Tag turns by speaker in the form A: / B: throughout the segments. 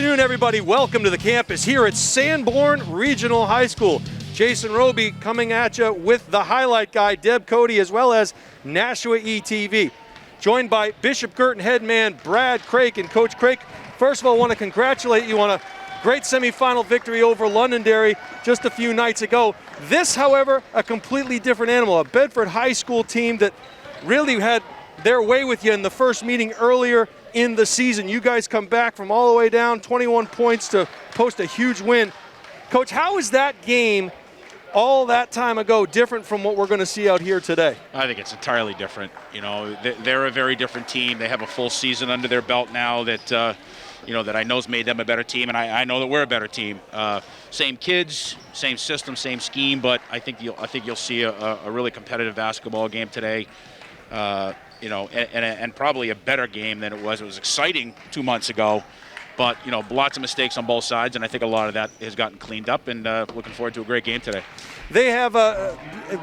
A: afternoon, everybody. Welcome to the campus here at Sanborn Regional High School. Jason Roby coming at you with the highlight guy, Deb Cody, as well as Nashua ETV. Joined by Bishop Guertin head man Brad Craik. And Coach Craik, first of all, I want to congratulate you on a great semifinal victory over Londonderry just a few nights ago. This, however, a completely different animal, a Bedford High School team that really had their way with you in the first meeting earlier in the season. You guys come back from all the way down, 21 points to post a huge win. Coach, how is that game all that time ago different from what we're going to see out here today?
B: I think it's entirely different. You know, they're a very different team. They have a full season under their belt now that, you know, that I know's made them a better team, and I know that we're a better team. Same kids, same system, same scheme, but I think you'll see a really competitive basketball game today. You know, and probably a better game than it was. It was exciting 2 months ago, but, you know, lots of mistakes on both sides, and I think a lot of that has gotten cleaned up, and looking forward to a great game today.
A: They have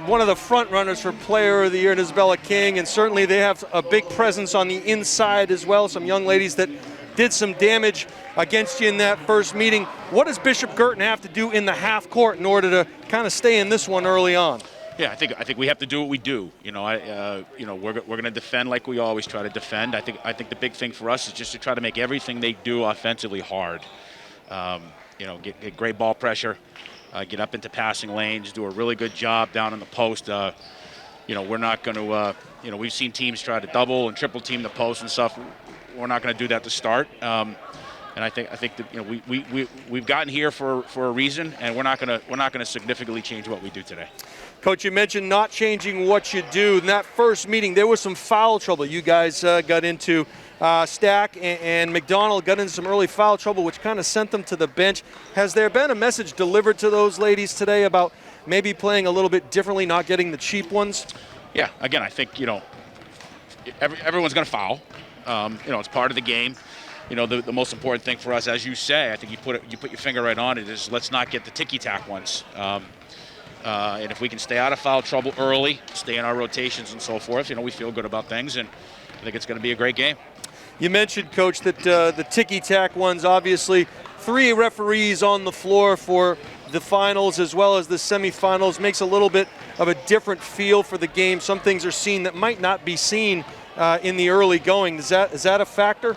A: one of the front runners for Player of the Year in Isabella King, and certainly they have a big presence on the inside as well, some young ladies that did some damage against you in that first meeting. What does Bishop Guertin have to do in the half court in order to kind of stay in this one early on?
B: Yeah, I think we have to do what we do. You know, you know, we're going to defend like we always try to defend. I think the big thing for us is just to try to make everything they do offensively hard. You know, get great ball pressure, get up into passing lanes, do a really good job down in the post. You know, we're not going to. You know, we've seen teams try to double and triple team the post and stuff. We're not going to do that to start. And I think that, you know, we've gotten here for a reason, and we're not going to significantly change what we do today.
A: Coach, you mentioned not changing what you do. In that first meeting, there was some foul trouble. You guys got into Stack and McDonald got into some early foul trouble, which kind of sent them to the bench. Has there been a message delivered to those ladies today about maybe playing a little bit differently, not getting the cheap ones?
B: Yeah, again, I think, you know, everyone's going to foul. You know, it's part of the game. You know, the most important thing for us, as you say, I think you put your finger right on it, is let's not get the ticky-tack ones. And if we can stay out of foul trouble early, stay in our rotations and so forth, you know, we feel good about things, and I think it's going to be a great game.
A: You mentioned, Coach, that the ticky-tack ones, obviously 3 referees on the floor for the finals as well as the semifinals, makes a little bit of a different feel for the game. Some things are seen that might not be seen in the early going. Is that a factor?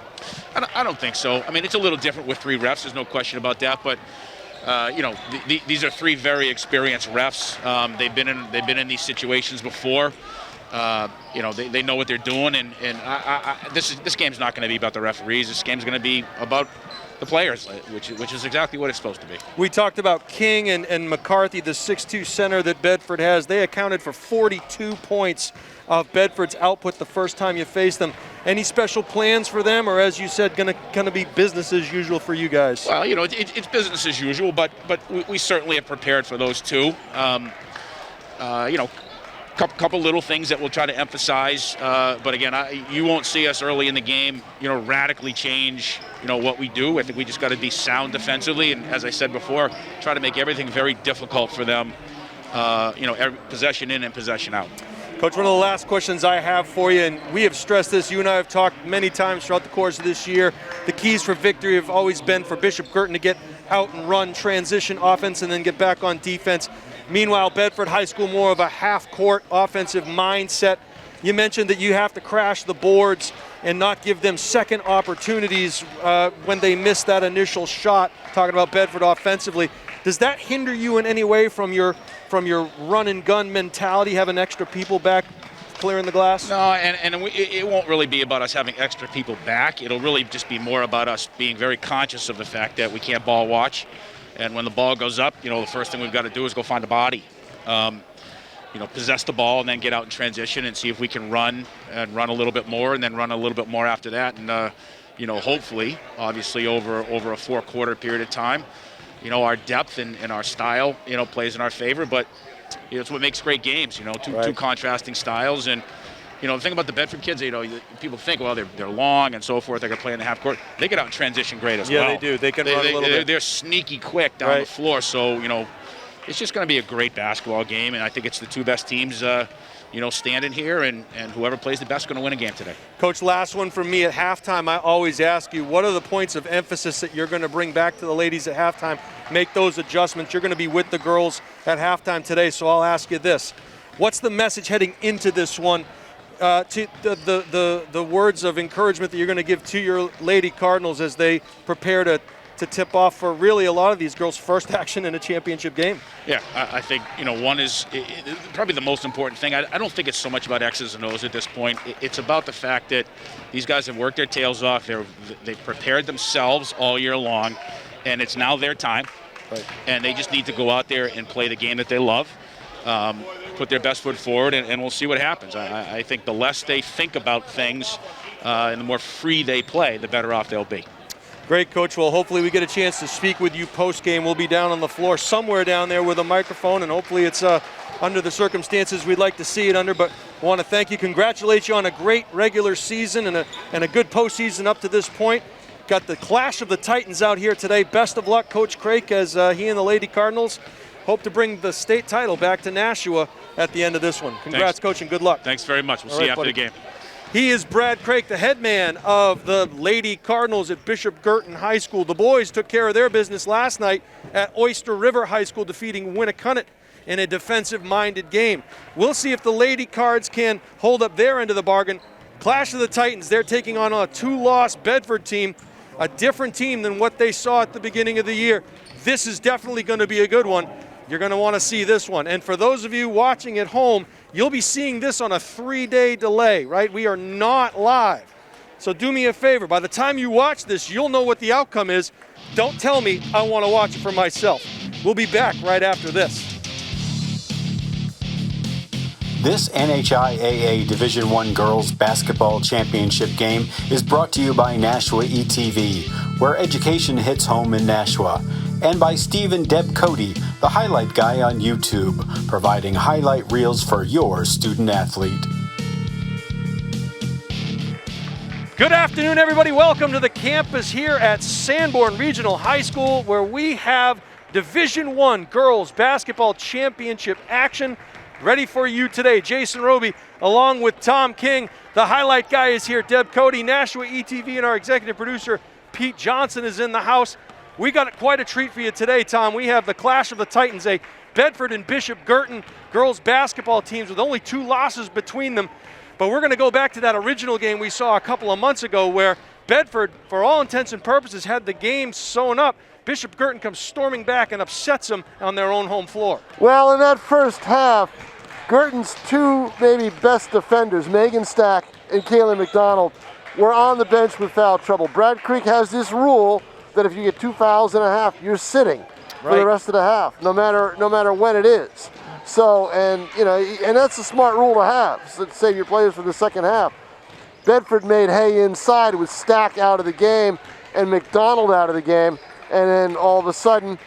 B: I don't think so. I mean, it's a little different with 3 refs. There's no question about that. But you know, these are 3 very experienced refs. They've been in these situations before. You know, they know what they're doing. And this game's not going to be about the referees. This game's going to be about the players, which is exactly what it's supposed to be.
A: We talked about King and McCarthy, the 6'2" center that Bedford has. They accounted for 42 points of Bedford's output the first time you faced them. Any special plans for them, or as you said, going to be business as usual for you guys?
B: Well, you know, it's business as usual, but we certainly have prepared for those too. You know, couple little things that we'll try to emphasize, but again, you won't see us early in the game, you know, radically change, you know, what we do. I think we just got to be sound defensively, and as I said before, try to make everything very difficult for them. You know, every possession in and possession out.
A: Coach, one of the last questions I have for you, and we have stressed this, you and I have talked many times throughout the course of this year, the keys for victory have always been for Bishop Guertin to get out and run transition offense and then get back on defense. Meanwhile, Bedford High School, more of a half-court offensive mindset. You mentioned that you have to crash the boards and not give them second opportunities when they miss that initial shot, talking about Bedford offensively. Does that hinder you in any way from your run-and-gun mentality, having extra people back clearing the glass?
B: No, and it won't really be about us having extra people back. It'll really just be more about us being very conscious of the fact that we can't ball watch. And when the ball goes up, you know, the first thing we've got to do is go find a body. You know, possess the ball and then get out in transition and see if we can run a little bit more and then run a little bit more after that. And, you know, hopefully, obviously over a 4-quarter period of time, you know, our depth and our style, you know, plays in our favor. But, you know, it's what makes great games, you know, two contrasting styles. And, you know, the thing about the Bedford kids, you know, people think, well, they're long and so forth. They're going to play in the half court. They get out in transition great as well.
A: Yeah, they do. They can run a little bit.
B: They're sneaky quick down the floor. So, you know, it's just going to be a great basketball game, and I think it's the two best teams, standing here, and whoever plays the best is going to win a game today.
A: Coach, last one from me. At halftime, I always ask you, what are the points of emphasis that you're going to bring back to the ladies at halftime? Make those adjustments. You're going to be with the girls at halftime today, so I'll ask you this. What's the message heading into this one, to the words of encouragement that you're going to give to your Lady Cardinals as they prepare to tip off for really a lot of these girls' first action in a championship game?
B: Yeah, I think, one is probably the most important thing. I don't think it's so much about X's and O's at this point. It's about the fact that these guys have worked their tails off. They've prepared themselves all year long, and it's now their time.
A: Right. And
B: they just need to go out there and play the game that they love, put their best foot forward, and we'll see what happens. I think the less they think about things and the more free they play, the better off they'll be.
A: Great, Coach. Well, hopefully we get a chance to speak with you post-game. We'll be down on the floor somewhere down there with a microphone, and hopefully it's under the circumstances we'd like to see it under. But I want to thank you, congratulate you on a great regular season and a good postseason up to this point. Got the clash of the Titans out here today. Best of luck, Coach Craik, as he and the Lady Cardinals hope to bring the state title back to Nashua at the end of this one. Congrats,
B: Thanks.
A: Coach, and good luck.
B: Thanks very much. We'll see you after the game.
A: He is Brad Craik, the head man of the Lady Cardinals at Bishop Guertin High School. The boys took care of their business last night at Oyster River High School, defeating Winnicott in a defensive-minded game. We'll see if the Lady Cards can hold up their end of the bargain. Clash of the Titans, they're taking on a two-loss Bedford team, a different team than what they saw at the beginning of the year. This is definitely going to be a good one. You're going to want to see this one. And for those of you watching at home, you'll be seeing this on a 3-day delay, right? We are not live. So do me a favor. By the time you watch this, you'll know what the outcome is. Don't tell me. I want to watch it for myself. We'll be back right after this.
C: This NHIAA Division I Girls Basketball Championship game is brought to you by Nashua ETV, where education hits home in Nashua, and by Steve and Deb Cody, the highlight guy on YouTube, providing highlight reels for your student athlete.
A: Good afternoon, everybody. Welcome to the campus here at Sanborn Regional High School, where we have Division I Girls Basketball Championship action ready for you today. Jason Roby, along with Tom King. The highlight guy is here, Deb Cody. Nashua ETV and our executive producer, Pete Johnson, is in the house. We got quite a treat for you today, Tom. We have the Clash of the Titans, a Bedford and Bishop Guertin girls basketball teams with only 2 losses between them. But we're going to go back to that original game we saw a couple of months ago where Bedford, for all intents and purposes, had the game sewn up. Bishop Guertin comes storming back and upsets them on their own home floor.
D: Well, in that first half, Guertin's 2 maybe best defenders, Megan Stack and Kayla McDonald, were on the bench with foul trouble. Brad Craik has this rule that if you get 2 fouls in a half, you're sitting for the rest of the half, no matter when it is. So, and that's a smart rule to have, so to save your players for the second half. Bedford made hay inside with Stack out of the game and McDonald out of the game, and then all of a sudden,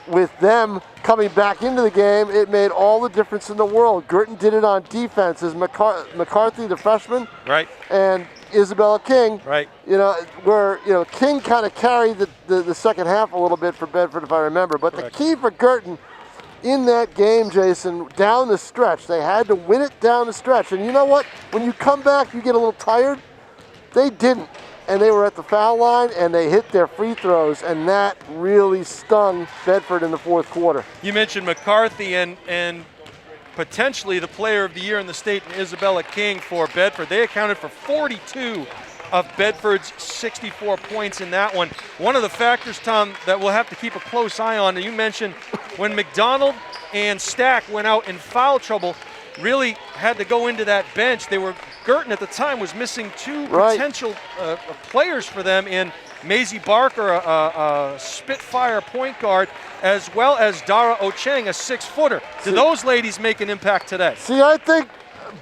D: with them coming back into the game, it made all the difference in the world. Guertin did it on defense as McCarthy, the freshman, and Isabella King, where King kind of carried the second half a little bit for Bedford, if I remember. But the key for Guertin in that game, Jason, down the stretch, they had to win it down the stretch. And you know what? When you come back, you get a little tired. They didn't. And they were at the foul line, and they hit their free throws, and that really stung Bedford in the fourth quarter.
A: You mentioned McCarthy and potentially the player of the year in the state, Isabella King, for Bedford. They accounted for 42 of Bedford's 64 points in that one. One of the factors, Tom, that we'll have to keep a close eye on, and you mentioned when McDonald and Stack went out in foul trouble, really had to go into that bench. Guertin at the time was missing 2 potential players for them in Maisie Barker, a Spitfire point guard, as well as Dara Ocheng, a 6-footer. Do those ladies make an impact today?
D: See, I think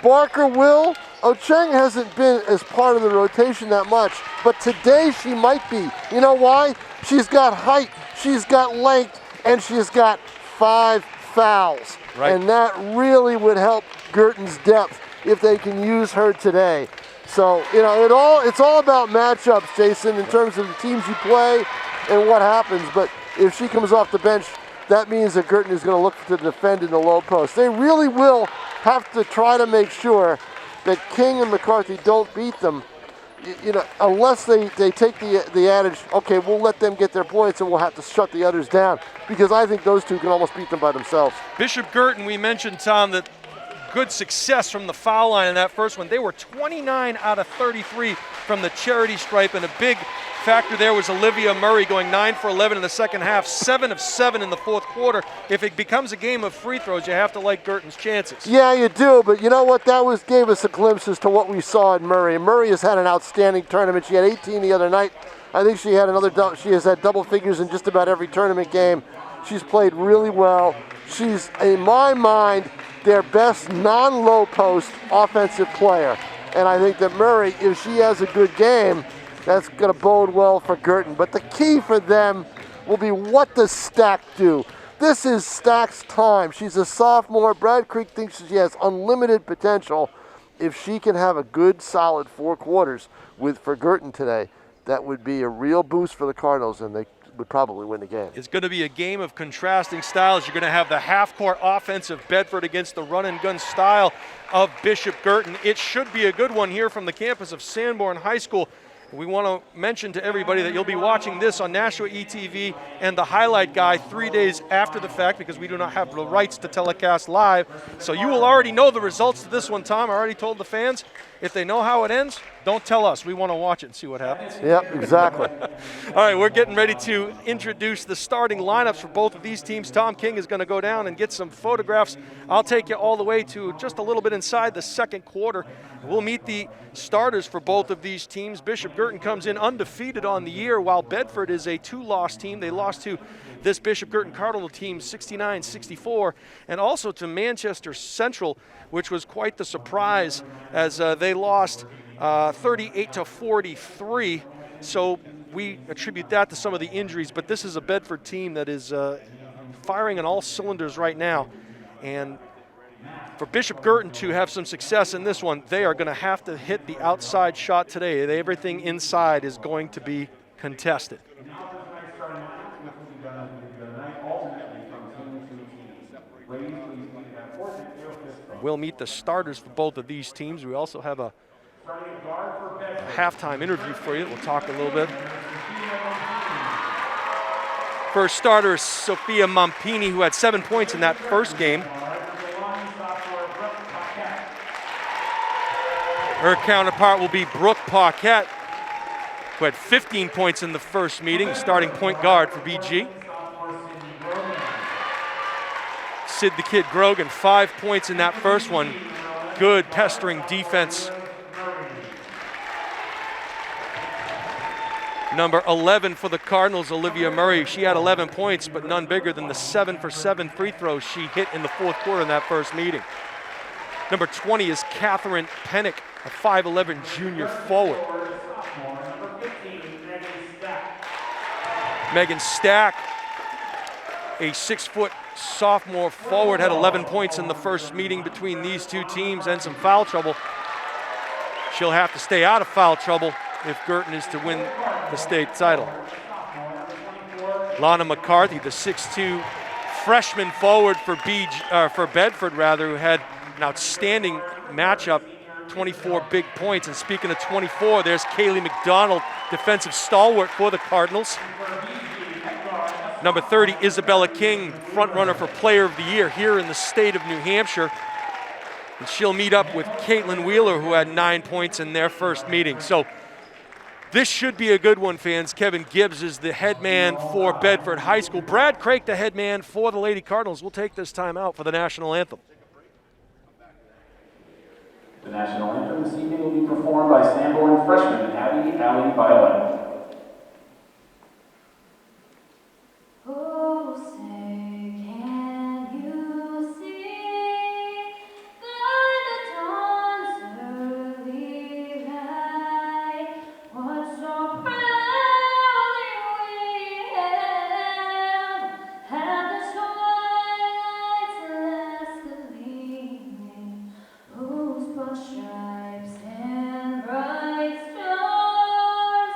D: Barker will. Ocheng hasn't been as part of the rotation that much, but today she might be. You know why? She's got height, she's got length, and she's got 5 fouls. And that really would help Guertin's depth if they can use her today. So, it's all about matchups, Jason, in terms of the teams you play and what happens. But if she comes off the bench, that means that Guertin is going to look to defend in the low post. They really will have to try to make sure that King and McCarthy don't beat them, unless they take the adage, okay, we'll let them get their points and we'll have to shut the others down, because I think those two can almost beat them by themselves.
A: Bishop Guertin, we mentioned, Tom, that good success from the foul line in that first one. They were 29 out of 33 from the charity stripe, and a big factor there was Olivia Murray going 9 for 11 in the second half, 7 of 7 in the fourth quarter. If it becomes a game of free throws, you have to like Guertin's chances.
D: Yeah, you do, but you know what? That gave us a glimpse as to what we saw in Murray. Murray has had an outstanding tournament. She had 18 the other night. I think she has had double figures in just about every tournament game. She's played really well. She's, in my mind, their best non-low post offensive player. And I think that Murray, if she has a good game, that's going to bode well for Guertin. But the key for them will be, what does Stack do? This is Stack's time. She's a sophomore. Brad Creek thinks she has unlimited potential. If she can have a good, solid 4 quarters for Guertin today, that would be a real boost for the Cardinals, and they would probably win the game.
A: It's going to be a game of contrasting styles. You're going to have the half-court offense of Bedford against the run-and-gun style of Bishop Guertin. It should be a good one here from the campus of Sanborn High School. We want to mention to everybody that you'll be watching this on Nashua ETV and the Highlight Guy 3 days after the fact, because we do not have the rights to telecast live. So you will already know the results of this one, Tom. I already told the fans, if they know how it ends, don't tell us. We want to watch it and see what happens.
D: Yep, exactly.
A: All right, we're getting ready to introduce the starting lineups for both of these teams. Tom King is going to go down and get some photographs. I'll take you all the way to just a little bit inside the second quarter. We'll meet the starters for both of these teams. Bishop Guertin comes in undefeated on the year, while Bedford is a 2-loss team. They lost to this Bishop Guertin Cardinal team 69-64, and also to Manchester Central, which was quite the surprise, as they lost 38-43. So we attribute that to some of the injuries, but this is a Bedford team that is firing on all cylinders right now. And for Bishop Guertin to have some success in this one, they are going to have to hit the outside shot today. Everything inside is going to be contested. We'll meet the starters for both of these teams. We also have a halftime interview for you. We'll talk a little bit. First starter is Sophia Mampini, who had 7 points in that first game. Her counterpart will be Brooke Paquette, who had 15 points in the first meeting, starting point guard for BG. Sid the Kid Grogan, 5 points in that first one. Good pestering defense. Number 11 for the Cardinals, Olivia Murray. She had 11 points, but none bigger than the 7 for 7 free throws she hit in the fourth quarter in that first meeting. Number 20 is Catherine Pennick, a 5'11 junior forward. Megan Stack, a 6-foot sophomore forward, had 11 points in the first meeting between these two teams and some foul trouble. She'll have to stay out of foul trouble if Guertin is to win the state title. Lana McCarthy, the 6'2 freshman forward for Bedford, who had an outstanding matchup, 24 big points. And speaking of 24, there's Kaylee McDonald, defensive stalwart for the Cardinals. Number 30, Isabella King, front runner for Player of the Year here in the state of New Hampshire. And she'll meet up with Caitlin Wheeler, who had 9 points in their first meeting. So this should be a good one, fans. Kevin Gibbs is the head man for Bedford High School. Brad Craik, the head man for the Lady Cardinals, will take this time out for the national anthem.
E: The national anthem this evening will be performed by Sanborn freshman Abby Allen Violet.
F: Oh, say, can you see the dawn's early light? What so proudly we have the twilight's last gleaming, whose broad stripes and bright stars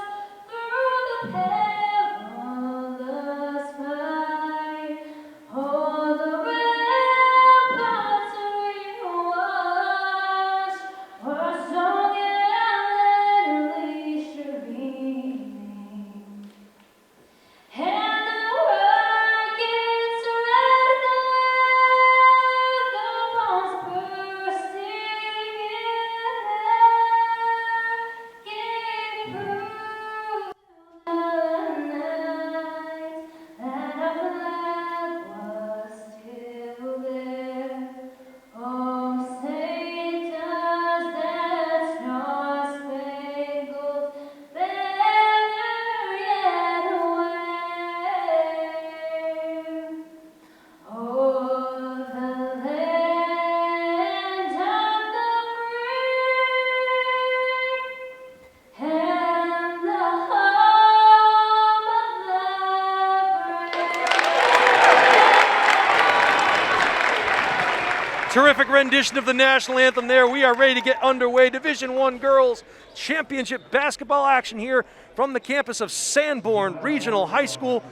A: Terrific rendition of the national anthem there. We are ready to get underway. Division I Girls Championship basketball action here from the campus of Sanborn Regional High School.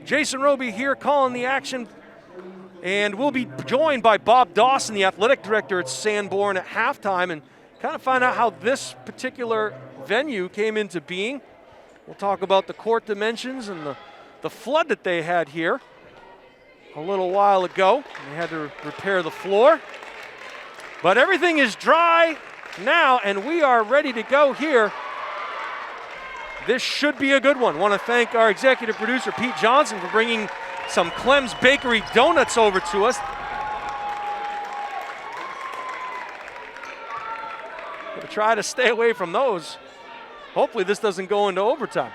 A: Jason Roby here calling the action, and we'll be joined by Bob Dawson, the athletic director at Sanborn, at halftime, and kind of find out how this particular venue came into being. We'll talk about the court dimensions and the flood that they had here a little while ago. They had to repair the floor. But everything is dry now, and we are ready to go here. This should be a good one. Want to thank our executive producer, Pete Johnson, for bringing some Clem's Bakery donuts over to us. We'll try to stay away from those. Hopefully this doesn't go into overtime.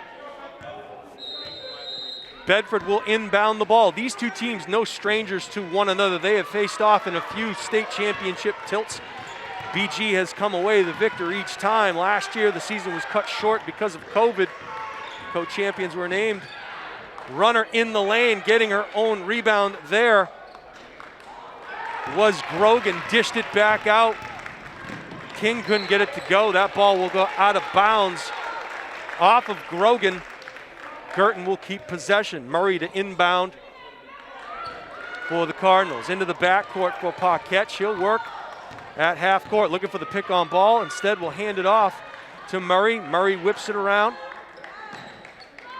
A: Bedford will inbound the ball. These two teams, no strangers to one another. They have faced off in a few state championship tilts. BG has come away the victor each time. Last year, the season was cut short because of COVID. Co-champions were named. Runner in the lane, getting her own rebound there was Grogan, dished it back out. King couldn't get it to go. That ball will go out of bounds off of Grogan. Guertin will keep possession. Murray to inbound for the Cardinals. Into the backcourt for Paquette. She'll work at half court, looking for the pick on ball. Instead, we'll hand it off to Murray. Murray whips it around.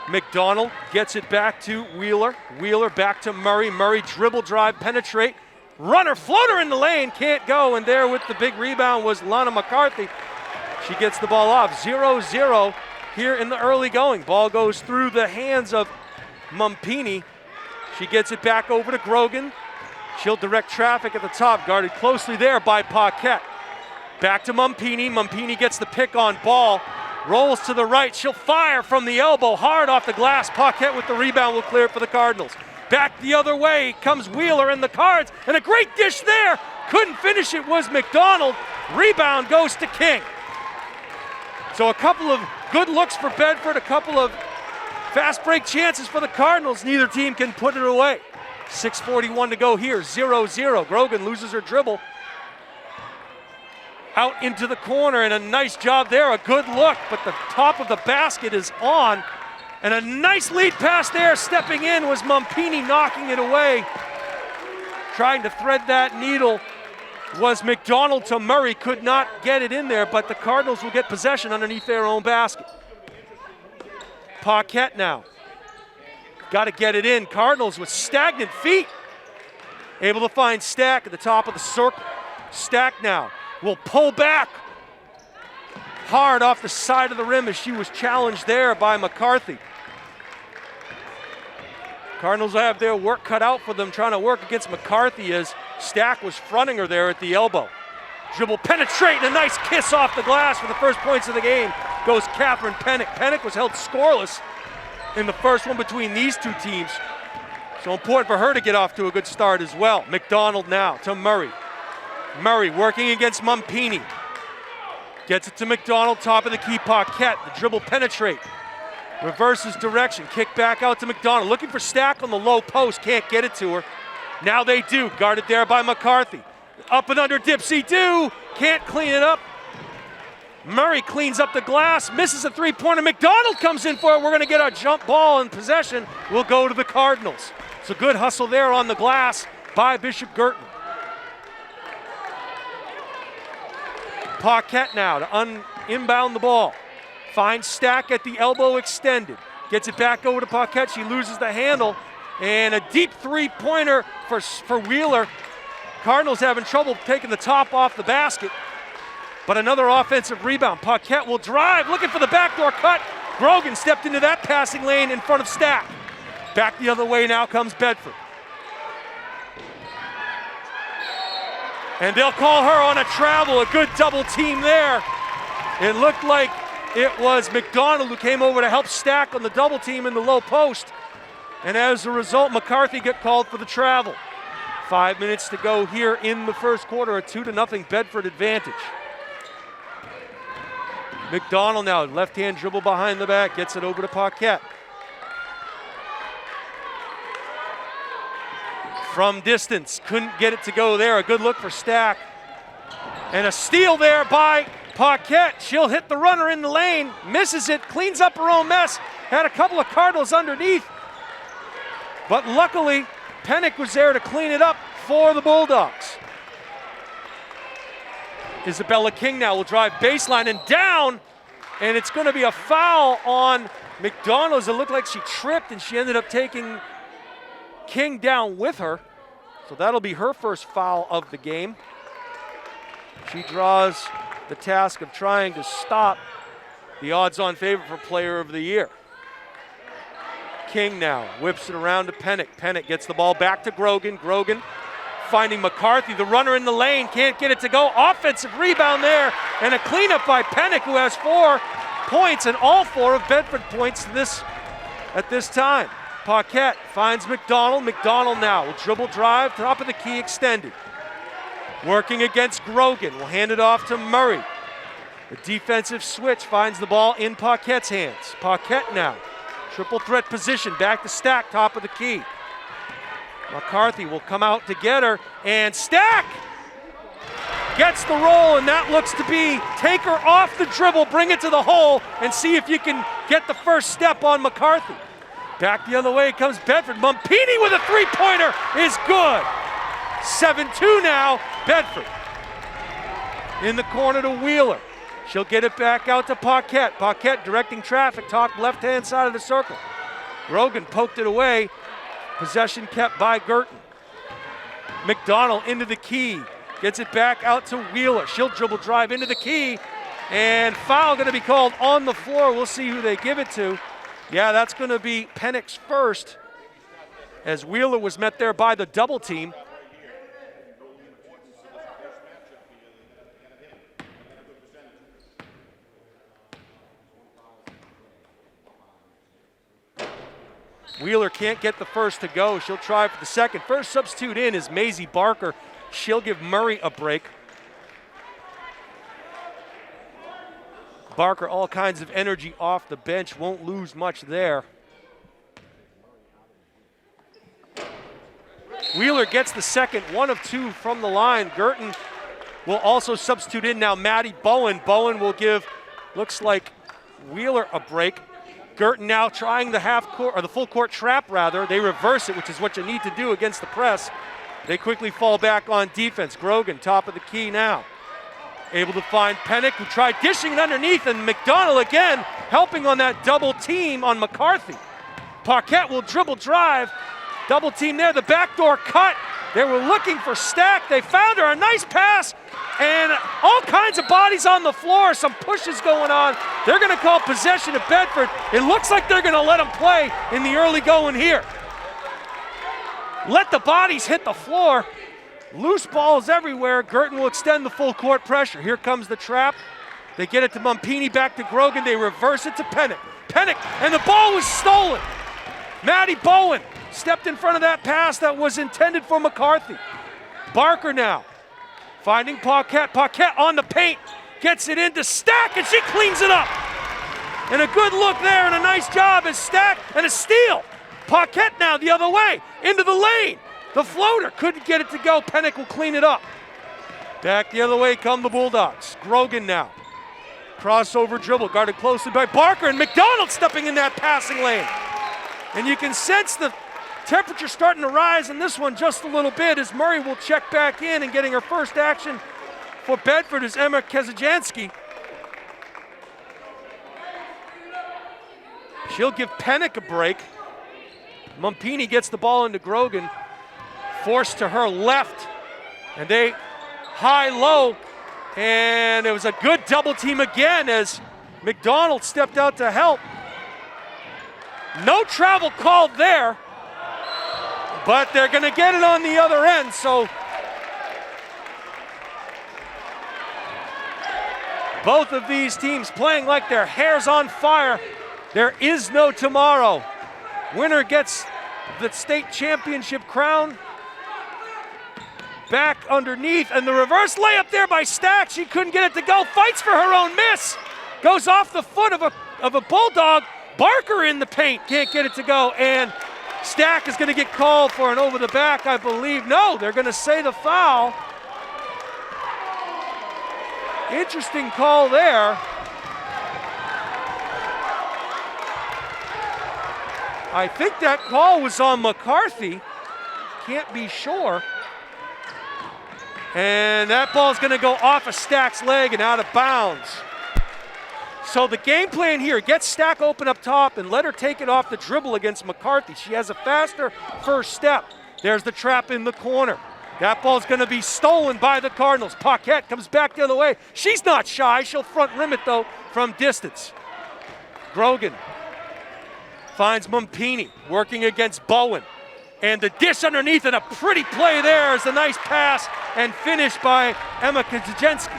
A: McDonald gets it back to Wheeler. Wheeler back to Murray. Murray dribble drive, penetrate. Runner, floater in the lane, can't go. And there with the big rebound was Lana McCarthy. She gets the ball off. 0-0 here in the early going. Ball goes through the hands of Mumpini. She gets it back over to Grogan. She'll direct traffic at the top, guarded closely there by Paquette. Back to Mumpini. Mumpini gets the pick on ball. Rolls to the right. She'll fire from the elbow, hard off the glass. Paquette with the rebound will clear it for the Cardinals. Back the other way comes Wheeler and the Cards, and a great dish there. Couldn't finish it was McDonald. Rebound goes to King. So a couple of good looks for Bedford, a couple of fast break chances for the Cardinals. Neither team can put it away. 6:41 to go here, 0-0. Grogan loses her dribble. Out into the corner, and a nice job there, a good look, but the top of the basket is on. And a nice lead pass there, stepping in was Mumpini, knocking it away. Trying to thread that needle was McDonald to Murray, could not get it in there, but the Cardinals will get possession underneath their own basket. Paquette now. Got to get it in. Cardinals with stagnant feet. Able to find Stack at the top of the circle. Stack now will pull back. Hard off the side of the rim as she was challenged there by McCarthy. Cardinals have their work cut out for them, trying to work against McCarthy as Stack was fronting her there at the elbow. Dribble penetrate, and a nice kiss off the glass for the first points of the game goes Catherine Pennick. Pennick was held scoreless in the first one between these two teams. So important for her to get off to a good start as well. McDonald now to Murray. Murray working against Mumpini. Gets it to McDonald, top of the key, Paquette. The dribble penetrate. Reverses direction, kick back out to McDonald. Looking for Stack on the low post, can't get it to her. Now they do, guarded there by McCarthy. Up and under Dipsy-do, can't clean it up. Murray cleans up the glass, misses a three-pointer. McDonald comes in for it. We're gonna get our jump ball in possession. We'll go to the Cardinals. It's a good hustle there on the glass by Bishop Guertin. Paquette now to inbound the ball. Finds Stack at the elbow extended. Gets it back over to Paquette. She loses the handle. And a deep three-pointer for Wheeler. Cardinals having trouble taking the top off the basket. But another offensive rebound. Paquette will drive, looking for the backdoor cut. Grogan stepped into that passing lane in front of Stack. Back the other way now comes Bedford. And they'll call her on a travel, a good double team there. It looked like it was McDonald who came over to help Stack on the double team in the low post. And as a result, McCarthy got called for the travel. 5 minutes to go here in the first quarter, a 2-0 Bedford advantage. McDonald now, left-hand dribble behind the back, gets it over to Paquette. from distance. Couldn't get it to go there. A good look for Stack. And a steal there by Paquette. She'll hit the runner in the lane, misses it, cleans up her own mess. Had a couple of Cardinals underneath. But luckily, Pennick was there to clean it up for the Bulldogs. Isabella King now will drive baseline and down, and it's going to be a foul on McDonald's. It looked like she tripped, and she ended up taking King down with her. So that'll be her first foul of the game. She draws the task of trying to stop the odds-on favorite for Player of the Year. King now whips it around to Pennick. Pennick gets the ball back to Grogan. Grogan finding McCarthy, the runner in the lane, can't get it to go. Offensive rebound there, and a cleanup by Pennick, who has 4 points, and all 4 of Bedford points at this time. Paquette finds McDonald. McDonald now will dribble drive, top of the key extended. Working against Grogan, will hand it off to Murray. The defensive switch finds the ball in Paquette's hands. Paquette now, triple threat position, back to Stack, top of the key. McCarthy will come out to get her, and Stack gets the roll, and that looks to be take her off the dribble, bring it to the hole, and see if you can get the first step on McCarthy. Back the other way comes Bedford. Mumpini with a three-pointer is good. 7-2 now, Bedford. In the corner to Wheeler. She'll get it back out to Paquette. Paquette directing traffic, top left-hand side of the circle. Grogan poked it away. Possession kept by Guertin. McDonald into the key. Gets it back out to Wheeler. She'll dribble drive into the key. And foul going to be called on the floor. We'll see who they give it to. Yeah, that's going to be Pennick's first, as Wheeler was met there by the double team. Wheeler can't get the first to go. She'll try for the second. First substitute in is Maisie Barker. She'll give Murray a break. Barker, all kinds of energy off the bench, won't lose much there. Wheeler gets the second, 1 of 2 from the line. Guertin will also substitute in now Maddie Bowen. Bowen will give, looks like, Wheeler a break. Guertin now trying the half court, or the full court trap rather. They reverse it, which is what you need to do against the press. They quickly fall back on defense. Grogan, top of the key now. Able to find Pennick, who tried dishing it underneath, and McDonald again helping on that double team on McCarthy. Paquette will dribble drive. Double team there, the backdoor cut. They were looking for Stack. They found her, a nice pass, and all kinds of bodies on the floor, some pushes going on. They're gonna call possession of Bedford. It looks like they're gonna let them play in the early going here. Let the bodies hit the floor. Loose balls everywhere. Guertin will extend the full court pressure. Here comes the trap. They get it to Mumpini, back to Grogan. They reverse it to Pennick. Pennick, and the ball was stolen. Maddie Bowen stepped in front of that pass that was intended for McCarthy. Barker now finding Paquette. Paquette on the paint, gets it into Stack, and she cleans it up. And a good look there, and a nice job as Stack, and a steal. Paquette now the other way, into the lane. The floater, couldn't get it to go. Pennick will clean it up. Back the other way come the Bulldogs. Grogan now. Crossover dribble, guarded closely by Barker, and McDonald stepping in that passing lane. And you can sense the temperature starting to rise in this one just a little bit as Murray will check back in, and getting her first action for Bedford is Emma Kezianski. She'll give Pennick a break. Mumpini gets the ball into Grogan. Forced to her left, and they high-low, and it was a good double team again as McDonald stepped out to help. No travel called there, but they're gonna get it on the other end, so both of these teams playing like their hair's on fire. There is no tomorrow. Winner gets the state championship crown. Back underneath, and the reverse layup there by Stack. She couldn't get it to go. Fights for her own miss. Goes off the foot of a Bulldog. Barker in the paint. Can't get it to go. And Stack is going to get called for an over the back, I believe. No, they're going to say the foul. Interesting call there. I think that call was on McCarthy. Can't be sure. And that ball's going to go off of Stack's leg and out of bounds. So the game plan here, get Stack open up top and let her take it off the dribble against McCarthy. She has a faster first step. There's the trap in the corner. That ball's going to be stolen by the Cardinals. Paquette comes back the other way. She's not shy. She'll front rim it, though, from distance. Grogan finds Mumpini working against Bowen. And the dish underneath, and a pretty play there is a nice pass and finish by Emma Kezianski.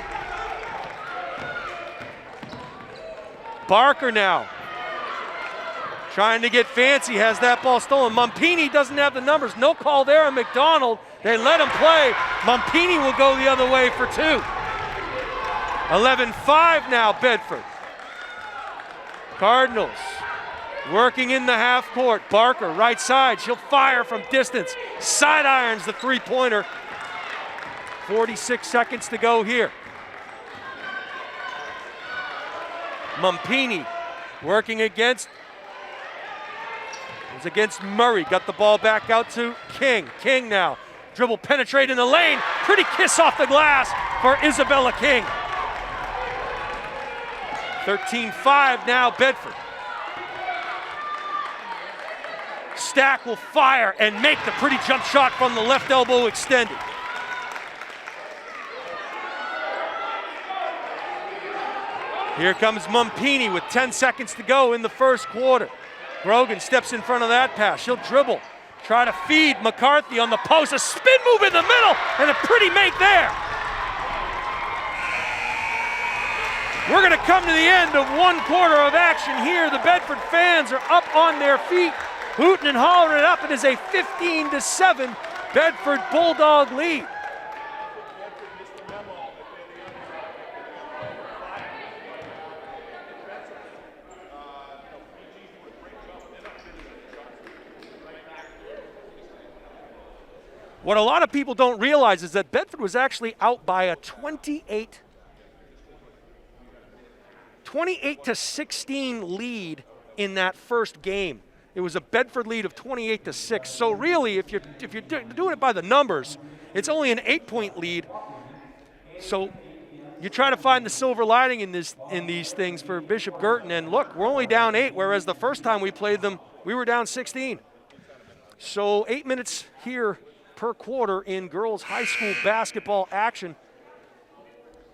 A: Barker now trying to get fancy, has that ball stolen. Mumpini doesn't have the numbers. No call there on McDonald. They let him play. Mumpini will go the other way for 2. 11-5 now, Bedford. Cardinals working in the half court. Barker, right side. She'll fire from distance. Side irons the three-pointer. 46 seconds to go here. Mumpini working against Murray. Got the ball back out to King. King now. Dribble penetrate in the lane. Pretty kiss off the glass for Isabella King. 13-5 now, Bedford. Stack will fire and make the pretty jump shot from the left elbow extended. Here comes Mumpini with 10 seconds to go in the first quarter. Grogan steps in front of that pass. She'll dribble, try to feed McCarthy on the post. A spin move in the middle and a pretty make there. We're going to come to the end of one quarter of action here. The Bedford fans are up on their feet, hooting and hollering it up. It is a 15-7 Bedford Bulldog lead. What a lot of people don't realize is that Bedford was actually out by a 28-16 lead in that first game. It was a Bedford lead of 28-6. So really, if you're doing it by the numbers, it's only an 8-point lead. So you try to find the silver lining in these things for Bishop Guertin. And look, we're only down 8, whereas the first time we played them, we were down 16. So 8 minutes here per quarter in girls high school basketball action.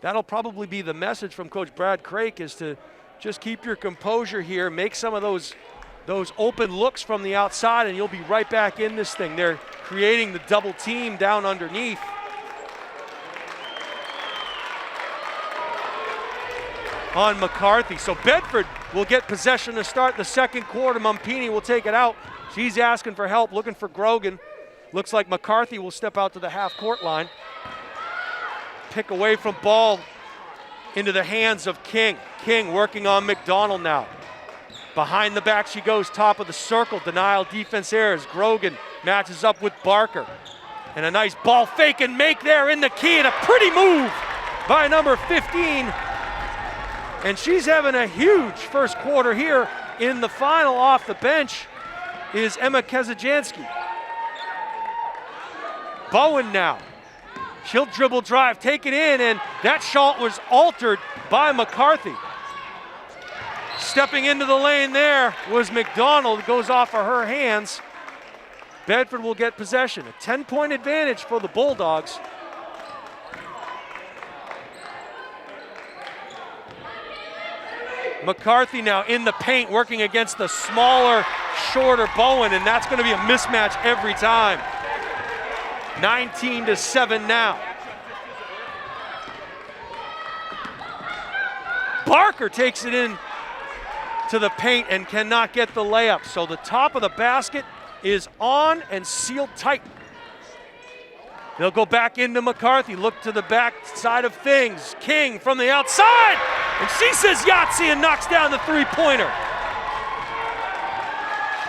A: That'll probably be the message from Coach Brad Craik, is to just keep your composure here, make some of those open looks from the outside, and you'll be right back in this thing. They're creating the double team down underneath. On McCarthy. So Bedford will get possession to start the second quarter. Mumpini will take it out. She's asking for help, looking for Grogan. Looks like McCarthy will step out to the half-court line. Pick away from ball into the hands of King. King working on McDonald now. Behind the back she goes, top of the circle. Denial defense there as Grogan matches up with Barker. And a nice ball fake and make there in the key, and a pretty move by number 15. And she's having a huge first quarter here. In the final off the bench is Emma Kezianski. Bowen now. She'll dribble drive, take it in, and that shot was altered by McCarthy. Stepping into the lane there was McDonald. It goes off of her hands. Bedford will get possession. A 10-point advantage for the Bulldogs. McCarthy now in the paint working against the smaller, shorter Bowen, and that's going to be a mismatch every time. 19-7 now. Barker takes it in to the paint and cannot get the layup. So the top of the basket is on and sealed tight. They'll go back into McCarthy, look to the back side of things. King from the outside, and she says Yahtzee and knocks down the three-pointer.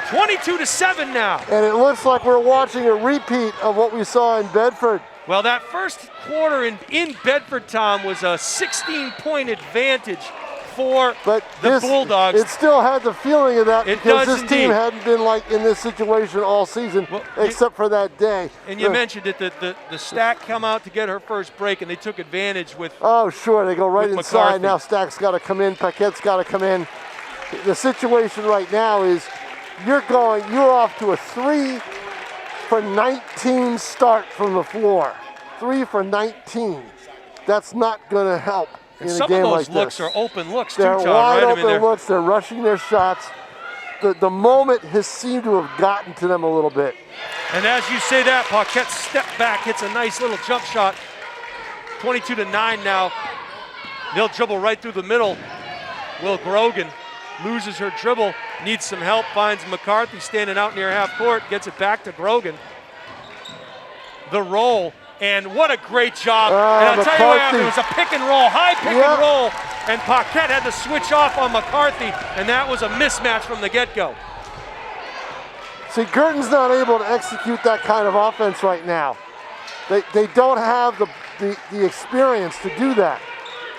A: 22-7 now.
D: And it looks like we're watching a repeat of what we saw in Bedford.
A: Well, that first quarter in Bedford, Tom, was a 16-point advantage for the Bulldogs.
D: It still had the feeling of that because this team hadn't been like in this situation all season, except for that day.
A: And you mentioned that the Stack come out to get her first break, and they took advantage with.
D: Oh, sure, they go right inside.
A: McCarthy.
D: Now Stack's got to come in, Paquette's got to come in. The situation right now is you're off to a 3 for 19 start from the floor. 3 for 19. That's not going to help in a game like this.
A: Some of those looks are open looks,
D: they're
A: too, Tom.
D: Wide
A: right?
D: open looks. They're rushing their shots. The moment has seemed to have gotten to them a little bit.
A: And as you say that, Paquette step back, hits a nice little jump shot. 22-9 now. They'll dribble right through the middle. Will Grogan loses her dribble, needs some help, finds McCarthy standing out near half court, gets it back to Grogan. The roll, and what a great job. And I'll tell you what happened, it was a pick and roll, high pick and roll, and Paquette had to switch off on McCarthy, and that was a mismatch from the get-go.
D: See, Guertin's not able to execute that kind of offense right now. They don't have the experience to do that.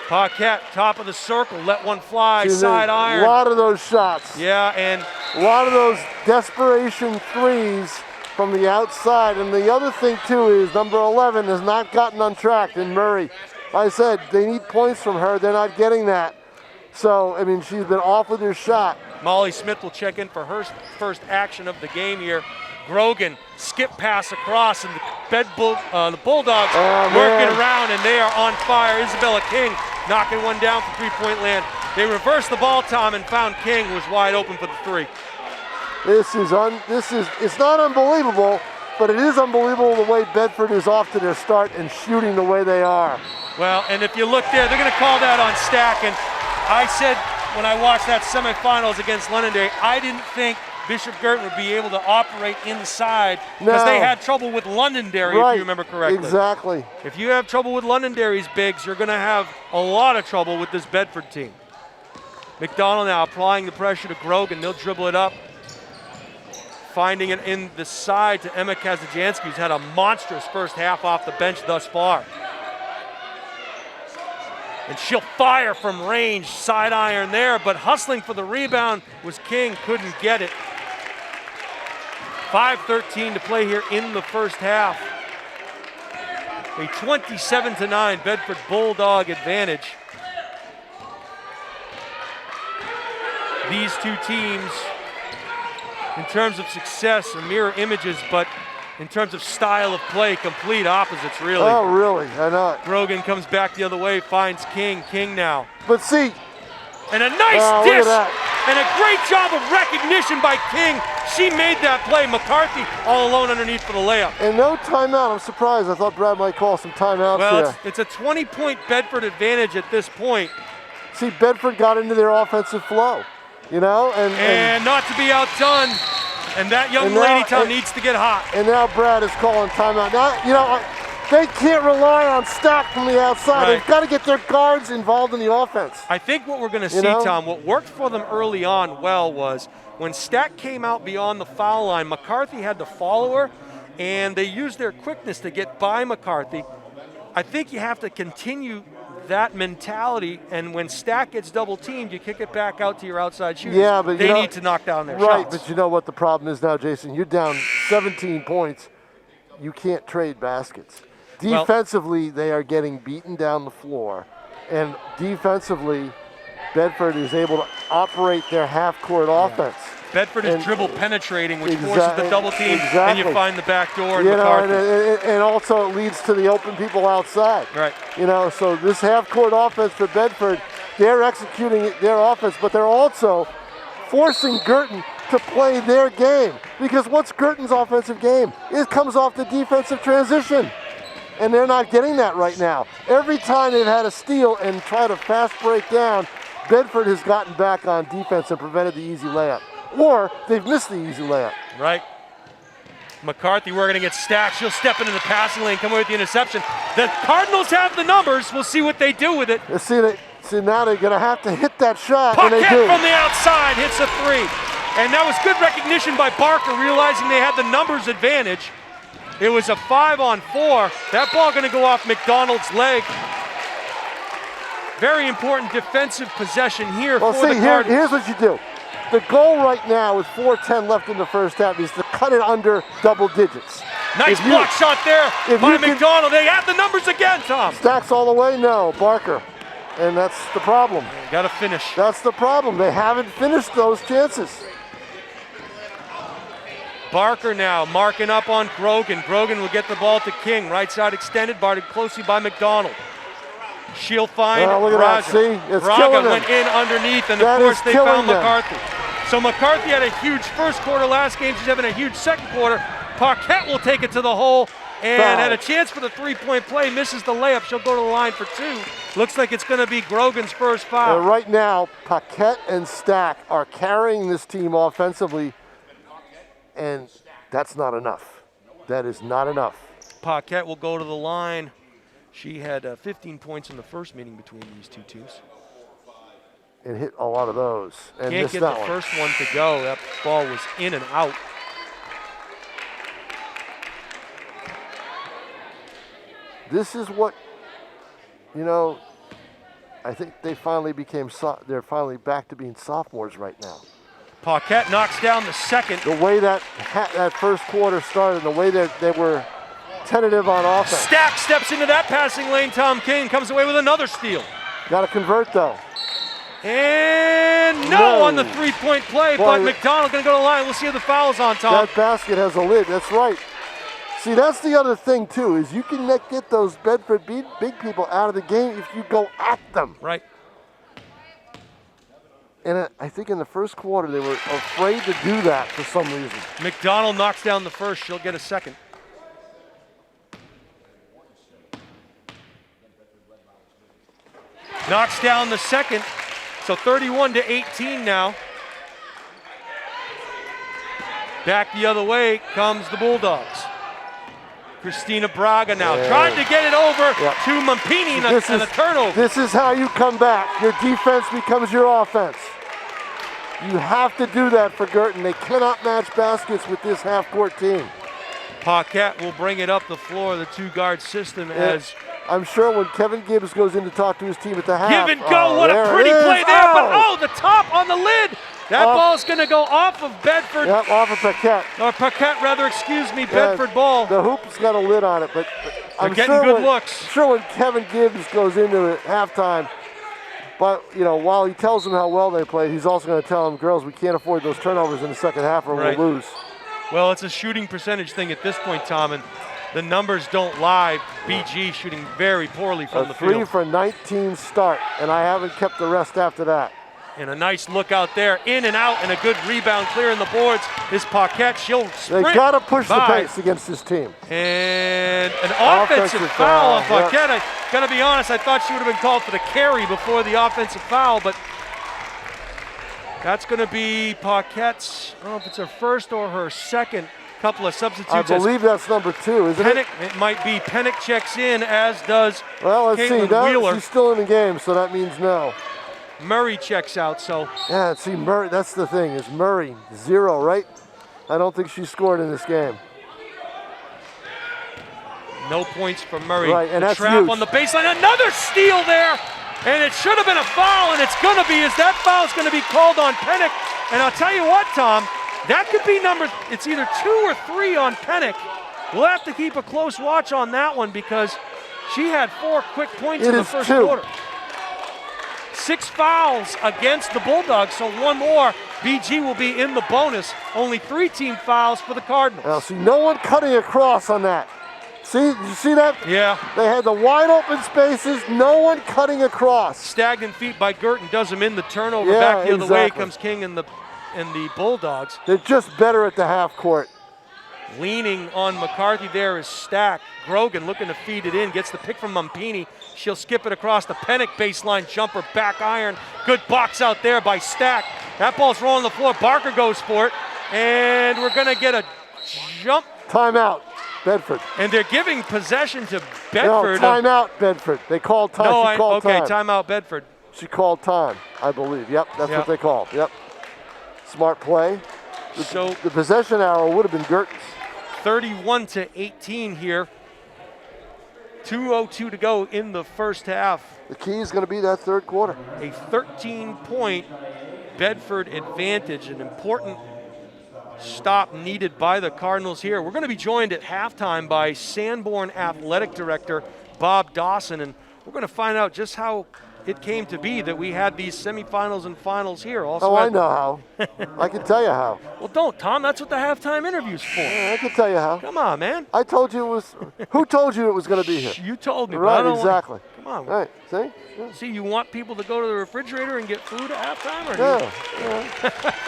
A: Paquette, top of the circle, let one fly, side iron.
D: A lot of those shots.
A: Yeah, and
D: a lot of those desperation threes from the outside. And the other thing, too, is number 11 has not gotten untracked in Murray. I said they need points from her. They're not getting that. So, I mean, she's been off with her shot.
A: Molly Smith will check in for her first action of the game here. Grogan, skip pass across, and the Bulldogs working around, and they are on fire. Isabella King knocking one down from three-point land. They reversed the ball, Tom, and found King, who was wide open for the three.
D: It's not unbelievable, but it is unbelievable the way Bedford is off to their start and shooting the way they are.
A: Well, and if you look there, they're going to call that on Stack, and I said when I watched that semifinals against Londonderry, I didn't think Bishop Guertin would be able to operate inside because they had trouble with Londonderry, if you remember correctly.
D: Exactly.
A: If you have trouble with Londonderry's bigs, you're going to have a lot of trouble with this Bedford team. McDonald now applying the pressure to Grogan. They'll dribble it up. Finding it in the side to Emma Kezianski, who's had a monstrous first half off the bench thus far. And she'll fire from range, side iron there, but hustling for the rebound was King, couldn't get it. 5:13 to play here in the first half. A 27-9 Bedford Bulldog advantage. These two teams, in terms of success, are mirror images, but in terms of style of play, complete opposites, really.
D: Oh, really? I know.
A: Grogan comes back the other way, finds King. King now.
D: But see.
A: And a nice dish. And a great job of recognition by King. She made that play. McCarthy all alone underneath for the layup.
D: And no timeout. I'm surprised. I thought Brad might call some timeouts there.
A: Well, it's a 20-point Bedford advantage at this point.
D: See, Bedford got into their offensive flow, you know?
A: And not to be outdone. And that young lady, Tom, needs to get hot.
D: And now Brad is calling timeout. Now, you know, they can't rely on Stack from the outside. They've got to get their guards involved in the offense.
A: I think what we're going to see, Tom, what worked for them early on was when Stack came out beyond the foul line, McCarthy had to follow her, and they used their quickness to get by McCarthy. I think you have to continue that mentality, and when Stack gets double teamed, you kick it back out to your outside shooters.
D: Yeah, but
A: they need to knock down their shots.
D: Right, but you know what the problem is now, Jason? You're down 17 points. You can't trade baskets. Defensively, they are getting beaten down the floor, and defensively, Bedford is able to operate their half-court offense.
A: Bedford is dribble penetrating, which forces the double team, and you find the back door and McCarthy.
D: And also it leads to the open people outside.
A: Right.
D: You know, so this half-court offense for Bedford, they're executing their offense, but they're also forcing Guertin to play their game. Because what's Guertin's offensive game? It comes off the defensive transition. And they're not getting that right now. Every time they've had a steal and try to fast break down, Bedford has gotten back on defense and prevented the easy layup. Or they've missed the easy layup.
A: Right. McCarthy working against Stack. She'll step into the passing lane, come away with the interception. The Cardinals have the numbers. We'll see what they do with it.
D: See now they're going to have to hit that shot,
A: Paquette
D: and they do.
A: From the outside hits a three. And that was good recognition by Barker, realizing they had the numbers advantage. It was a 5-on-4. That ball going to go off McDonald's leg. Very important defensive possession here for the Cardinals.
D: Here's what you do. The goal right now with 4:10 left in the first half is to cut it under double digits.
A: Nice block shot there by McDonald. They have the numbers again, Tom.
D: Stacks all the way? No, Barker. And that's the problem.
A: Got to finish.
D: That's the problem. They haven't finished those chances.
A: Barker now marking up on Grogan. Grogan will get the ball to King. Right side extended, guarded closely by McDonald. She'll find
D: look at
A: Braga.
D: that, see? It's
A: Braga
D: killing them.
A: went in underneath, and
D: That
A: of course
D: is
A: they
D: killing
A: found
D: them.
A: McCarthy. So McCarthy had a huge first quarter last game. She's having a huge second quarter. Paquette will take it to the hole and had a chance for the three-point play. Misses the layup. She'll go to the line for 2. Looks like it's going to be Grogan's first foul.
D: Right now, Paquette and Stack are carrying this team offensively, and that's not enough. That is not enough.
A: Paquette will go to the line. She had 15 points in the first meeting between these two teams.
D: And hit a lot of those. And
A: Can't
D: missed
A: get
D: that
A: the
D: one.
A: first one to go. That ball was in and out.
D: This is what, I think they finally became, they're finally back to being sophomores right now.
A: Paquette knocks down the second.
D: The way that first quarter started, the way that they were tentative on offense.
A: Stack steps into that passing lane. Tom King comes away with another steal.
D: Got to convert, though.
A: And no on the three-point play,
D: Boy,
A: but McDonald going to go to the line. We'll see if the foul's on, Tom.
D: That basket has a lid. That's right. See, that's the other thing, too, is you can get those Bedford big people out of the game if you go at them.
A: Right.
D: And I think in the first quarter they were afraid to do that for some reason.
A: McDonald knocks down the first. She'll get a second. Knocks down the second. So 31-18 now. Back the other way comes the Bulldogs. Christina Braga now trying to get it over to Mampini and a turnover.
D: This is how you come back. Your defense becomes your offense. You have to do that for Guertin. They cannot match baskets with this half-court team.
A: Paquette will bring it up the floor, the two-guard system as...
D: I'm sure when Kevin Gibbs goes in to talk to his team at the half.
A: Give and go, what a pretty play there, but the top on the lid. That ball's going to go off of Bedford.
D: Yep, off of Paquette.
A: Or Paquette, rather, excuse me, Bedford ball.
D: The hoop's got a lid on it, but I'm
A: getting good looks.
D: I'm sure when Kevin Gibbs goes into it halftime, but while he tells them how well they played, he's also going to tell them, girls, we can't afford those turnovers in the second half or we'll lose.
A: Well, it's a shooting percentage thing at this point, Tom, and the numbers don't lie. BG shooting very poorly from the field.
D: 3 for 19 start, and I haven't kept the rest after that.
A: And a nice look out there, in and out, and a good rebound clearing the boards is Paquette. She'll sprint.
D: They got to push the pace against this team.
A: And an offensive foul on Paquette. I got to be honest, I thought she would have been called for the carry before the offensive foul, but that's going to be Paquette's, I don't know if it's her first or her second. Couple of substitutes.
D: I believe that's number 2, isn't
A: it? It might be. Pennick checks in, as does
D: let's
A: Caitlin
D: see.
A: Wheeler.
D: She's still in the game, so that means no.
A: Murray checks out, so.
D: Yeah, see, Murray, that's the thing, is Murray, 0, right? I don't think she scored in this game.
A: No points for Murray.
D: Right, and
A: the
D: that's
A: trap
D: huge.
A: on the baseline. Another steal there, and it should have been a foul, and it's going to be, as that foul is going to be called on Pennick. And I'll tell you what, Tom, that could be it's either 2 or 3 on Pennick. We'll have to keep a close watch on that one because she had 4 quick points in the first quarter. 6 fouls against the Bulldogs, so 1 more. BG will be in the bonus. Only 3 team fouls for the Cardinals.
D: Now, see, no one cutting across on that. See, did you see that?
A: Yeah.
D: They had the wide open spaces, no one cutting across.
A: Stagnant feet by Guertin does him in the turnover. Back the other way comes King and the Bulldogs.
D: They're just better at the half court.
A: Leaning on McCarthy there is Stack. Grogan looking to feed it in, gets the pick from Mampini. She'll skip it across the Pennick baseline jumper, back iron. Good box out there by Stack. That ball's rolling the floor. Barker goes for it, and we're going to get a jump.
D: Timeout, Bedford.
A: And they're giving possession to
D: No,
A: Bedford.
D: timeout, Bedford. They called time.
A: Okay, timeout, Bedford.
D: She called time, I believe. Yep, that's what they called. Yep. Smart play.
A: So
D: The possession arrow would have been Guertin's.
A: 31-18 here. 2:02 to go in the first half.
D: The key is going to be that third quarter.
A: A 13-point Bedford advantage, an important stop needed by the Cardinals here. We're going to be joined at halftime by Sanborn Athletic Director Bob Dawson, and we're going to find out just how it came to be that we had these semifinals and finals here. Also,
D: I know how. I can tell you how.
A: Well, don't, Tom. That's what the halftime interview's for.
D: Yeah, I can tell you how.
A: Come on, man.
D: I told you it was. Who told you it was going to be here?
A: You told me.
D: Right,
A: but I don't
D: exactly.
A: Come on.
D: Right, see? Yeah.
A: See, you want people to go to the refrigerator and get food at halftime? Or
D: Yeah.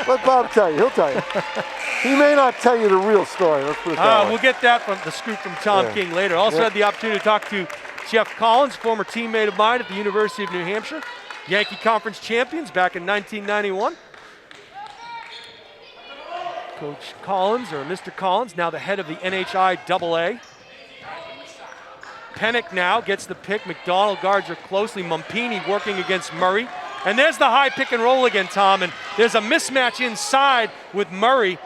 D: Let Bob tell you. He'll tell you. He may not tell you the real story. Let's put it that way.
A: We'll get that from the scoop from Tom
D: Yeah.
A: King later. Also had the opportunity to talk to Jeff Collins, former teammate of mine at the University of New Hampshire. Yankee Conference champions back in 1991. Coach Collins, or Mr. Collins, now the head of the NHIAA. Pennick now gets the pick. McDonald guards her closely. Mumpini working against Murray. And there's the high pick and roll again, Tom. And there's a mismatch inside with Murray.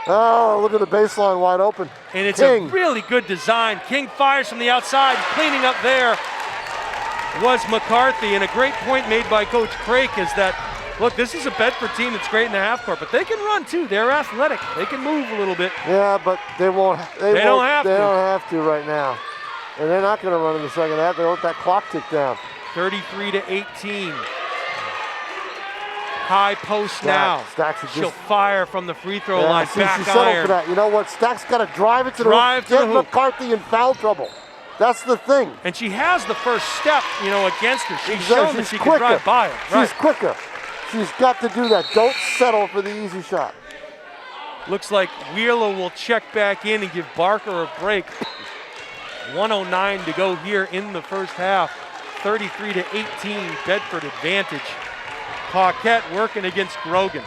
D: Oh, look at the baseline wide open.
A: And it's
D: King.
A: a really good design. King fires from the outside. Cleaning up there was McCarthy. And a great point made by Coach Craik is that, look, this is a Bedford team that's great in the half court, but they can run too. They're athletic. They can move a little bit.
D: Yeah, but they won't. They
A: don't have
D: They
A: to.
D: don't have to right now. And they're not going to run in the second half. They let that clock tick down.
A: 33-18. High post now.
D: Stacks is
A: She'll
D: just.
A: fire from the free throw
D: Yeah,
A: line.
D: see,
A: Back
D: she settled
A: iron.
D: for that. You know what? Stack's got to drive it to
A: Drive to
D: the
A: the
D: hoop.
A: hoop.
D: Get McCarthy in foul trouble. That's the thing.
A: And she has the first step, against her. She's
D: Exactly.
A: shown that she can drive by her.
D: She's
A: Right.
D: quicker. She's got to do that. Don't settle for the easy shot.
A: Looks like Wheeler will check back in and give Barker a break. 1:09 to go here in the first half. 33-18 Bedford advantage. Paquette working against Grogan.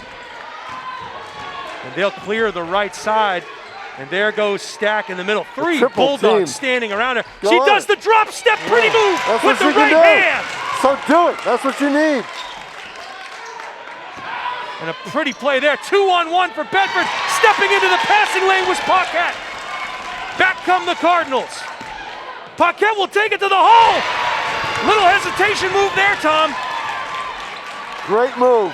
A: And they'll clear the right side. And there goes Stack in the middle. Three
D: triple
A: Bulldogs
D: team.
A: standing around her.
D: Go
A: She
D: on.
A: does the drop step, pretty move
D: That's
A: with
D: what
A: the
D: she can
A: right
D: do.
A: hand.
D: So do it. That's what you need.
A: And a pretty play there. 2-on-1 for Bedford. Stepping into the passing lane was Paquette. Back come the Cardinals. Paquette will take it to the hole. Little hesitation move there, Tom.
D: Great move.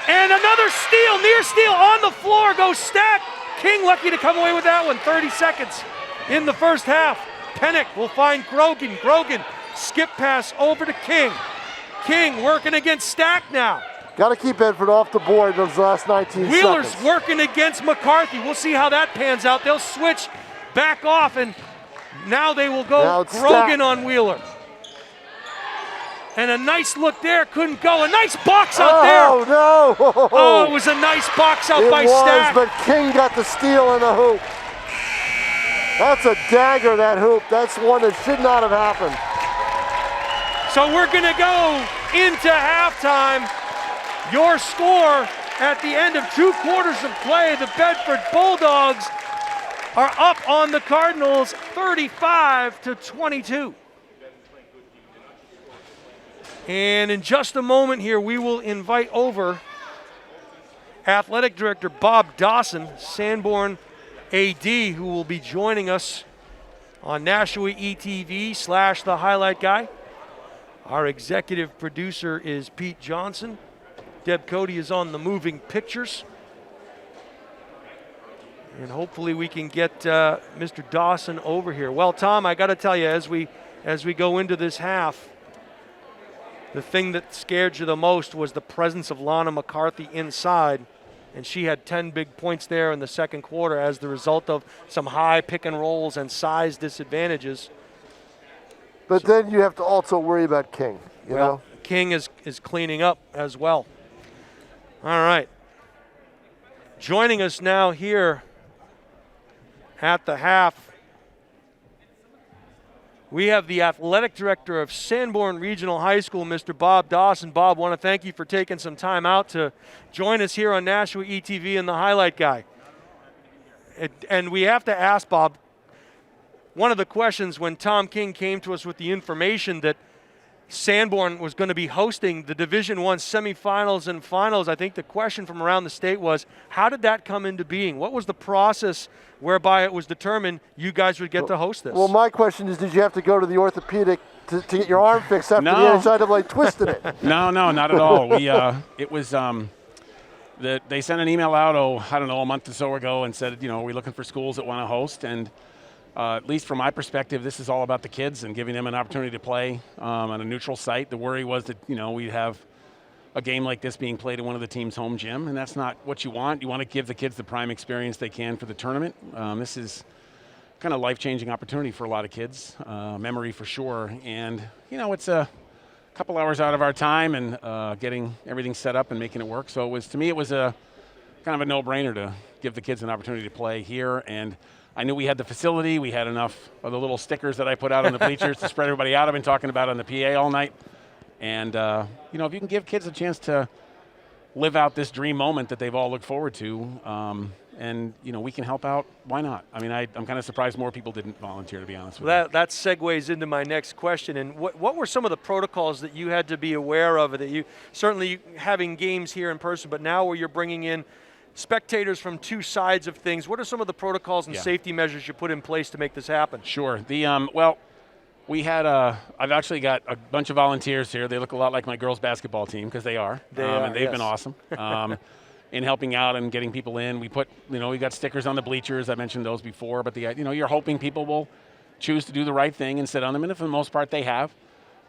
A: And another steal, near steal on the floor goes Stack. King lucky to come away with that one. 30 seconds in the first half. Pennick will find Grogan. Grogan skip pass over to King. King working against Stack now.
D: Got to keep Bedford off the board those last 19
A: Wheeler's
D: seconds.
A: working against McCarthy. We'll see how that pans out. They'll switch back off, and now they will
D: Now
A: go
D: it's
A: Grogan
D: Stack.
A: on Wheeler. And a nice look there, couldn't go. A nice box out there.
D: Oh, no.
A: Oh, it was a nice box out
D: It
A: by
D: was,
A: Stack.
D: but King got the steal in the hoop. That's a dagger, that hoop. That's one that should not have happened.
A: So we're going to go into halftime. Your score at the end of 2 quarters of play, the Bedford Bulldogs are up on the Cardinals 35-22. And in just a moment here, we will invite over Athletic Director Bob Dawson, Sanborn AD, who will be joining us on Nashua ETV / The Highlight Guy. Our executive producer is Pete Johnson. Deb Cody is on the moving pictures. And hopefully we can get Mr. Dawson over here. Well, Tom, I got to tell you, as we go into this half, the thing that scared you the most was the presence of Lana McCarthy inside. And she had 10 big points there in the second quarter as the result of some high pick and rolls and size disadvantages.
D: But then you have to also worry about King, you know?
A: King is cleaning up as well. All right. Joining us now here at the half, we have the athletic director of Sanborn Regional High School, Mr. Bob Dawson. Bob, want to thank you for taking some time out to join us here on Nashua ETV and the Highlight Guy. And we have to ask, Bob, one of the questions when Tom King came to us with the information that Sanborn was going to be hosting the Division I semifinals and finals. I think the question from around the state was, how did that come into being? What was the process whereby it was determined you guys would get to host this?
D: Well, my question is, did you have to go to the orthopedic to get your arm fixed after the NHIAA twisted it?
G: No, not at all. We it was they sent an email out, I don't know, a month or so ago, and said, we're looking for schools that want to host. And at least from my perspective, this is all about the kids and giving them an opportunity to play on a neutral site. The worry was that, we'd have a game like this being played in one of the team's home gym, and that's not what you want. You want to give the kids the prime experience they can for the tournament. This is kind of life-changing opportunity for a lot of kids, memory for sure. And, it's a couple hours out of our time and getting everything set up and making it work. So to me, it was a kind of a no-brainer to give the kids an opportunity to play here. And I knew we had the facility. We had enough of the little stickers that I put out on the bleachers to spread everybody out. I've been talking about it on the PA all night. And, if you can give kids a chance to live out this dream moment that they've all looked forward to, and, we can help out, why not? I mean, I'm kind of surprised more people didn't volunteer, to be honest with you.
A: That segues into my next question. And what were some of the protocols that you had to be aware of, that you certainly having games here in person, but now where you're bringing in spectators from two sides of things, what are some of the protocols and safety measures you put in place to make this happen?
G: Sure. We had I've actually got a bunch of volunteers here. They look a lot like my girls basketball team, because they are. And they've been awesome in helping out and getting people in. We put, we got stickers on the bleachers. I mentioned those before, but you're hoping people will choose to do the right thing and sit on them. And for the most part, they have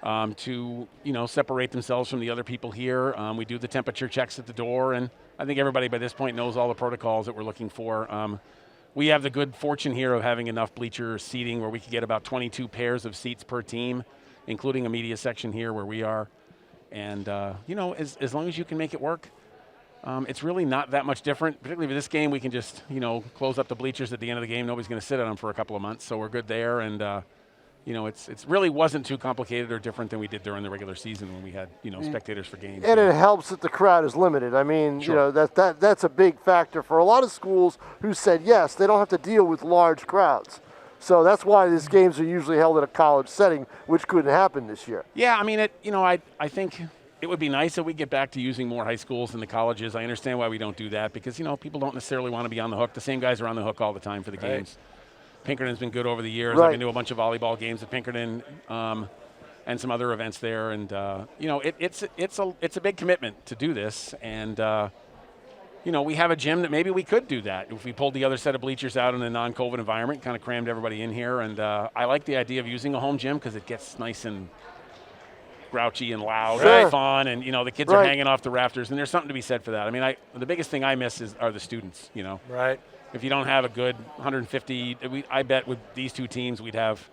G: to, separate themselves from the other people here. We do the temperature checks at the door, and I think everybody by this point knows all the protocols that we're looking for. We have the good fortune here of having enough bleacher seating where we could get about 22 pairs of seats per team, including a media section here where we are. And, as long as you can make it work, it's really not that much different. Particularly with this game, we can just, close up the bleachers at the end of the game. Nobody's going to sit on them for a couple of months, so we're good there. And, it's really wasn't too complicated or different than we did during the regular season when we had, spectators for games.
D: And it helps that the crowd is limited. I mean, that's a big factor for a lot of schools who said yes, they don't have to deal with large crowds. So that's why these games are usually held in a college setting, which couldn't happen this year.
G: Yeah, I mean, I think it would be nice if we get back to using more high schools than the colleges. I understand why we don't do that, because, people don't necessarily want to be on the hook. The same guys are on the hook all the time for the games. Pinkerton's been good over the years. I've been to a bunch of volleyball games at Pinkerton and some other events there. And, it's a big commitment to do this. And, we have a gym that maybe we could do that if we pulled the other set of bleachers out in a non-COVID environment, kind of crammed everybody in here. And I like the idea of using a home gym because it gets nice and grouchy and loud and fun. And, the kids are hanging off the rafters. And there's something to be said for that. I mean, the biggest thing I miss are the students,
A: Right.
G: If you don't have a good 150, I bet with these two teams we'd have,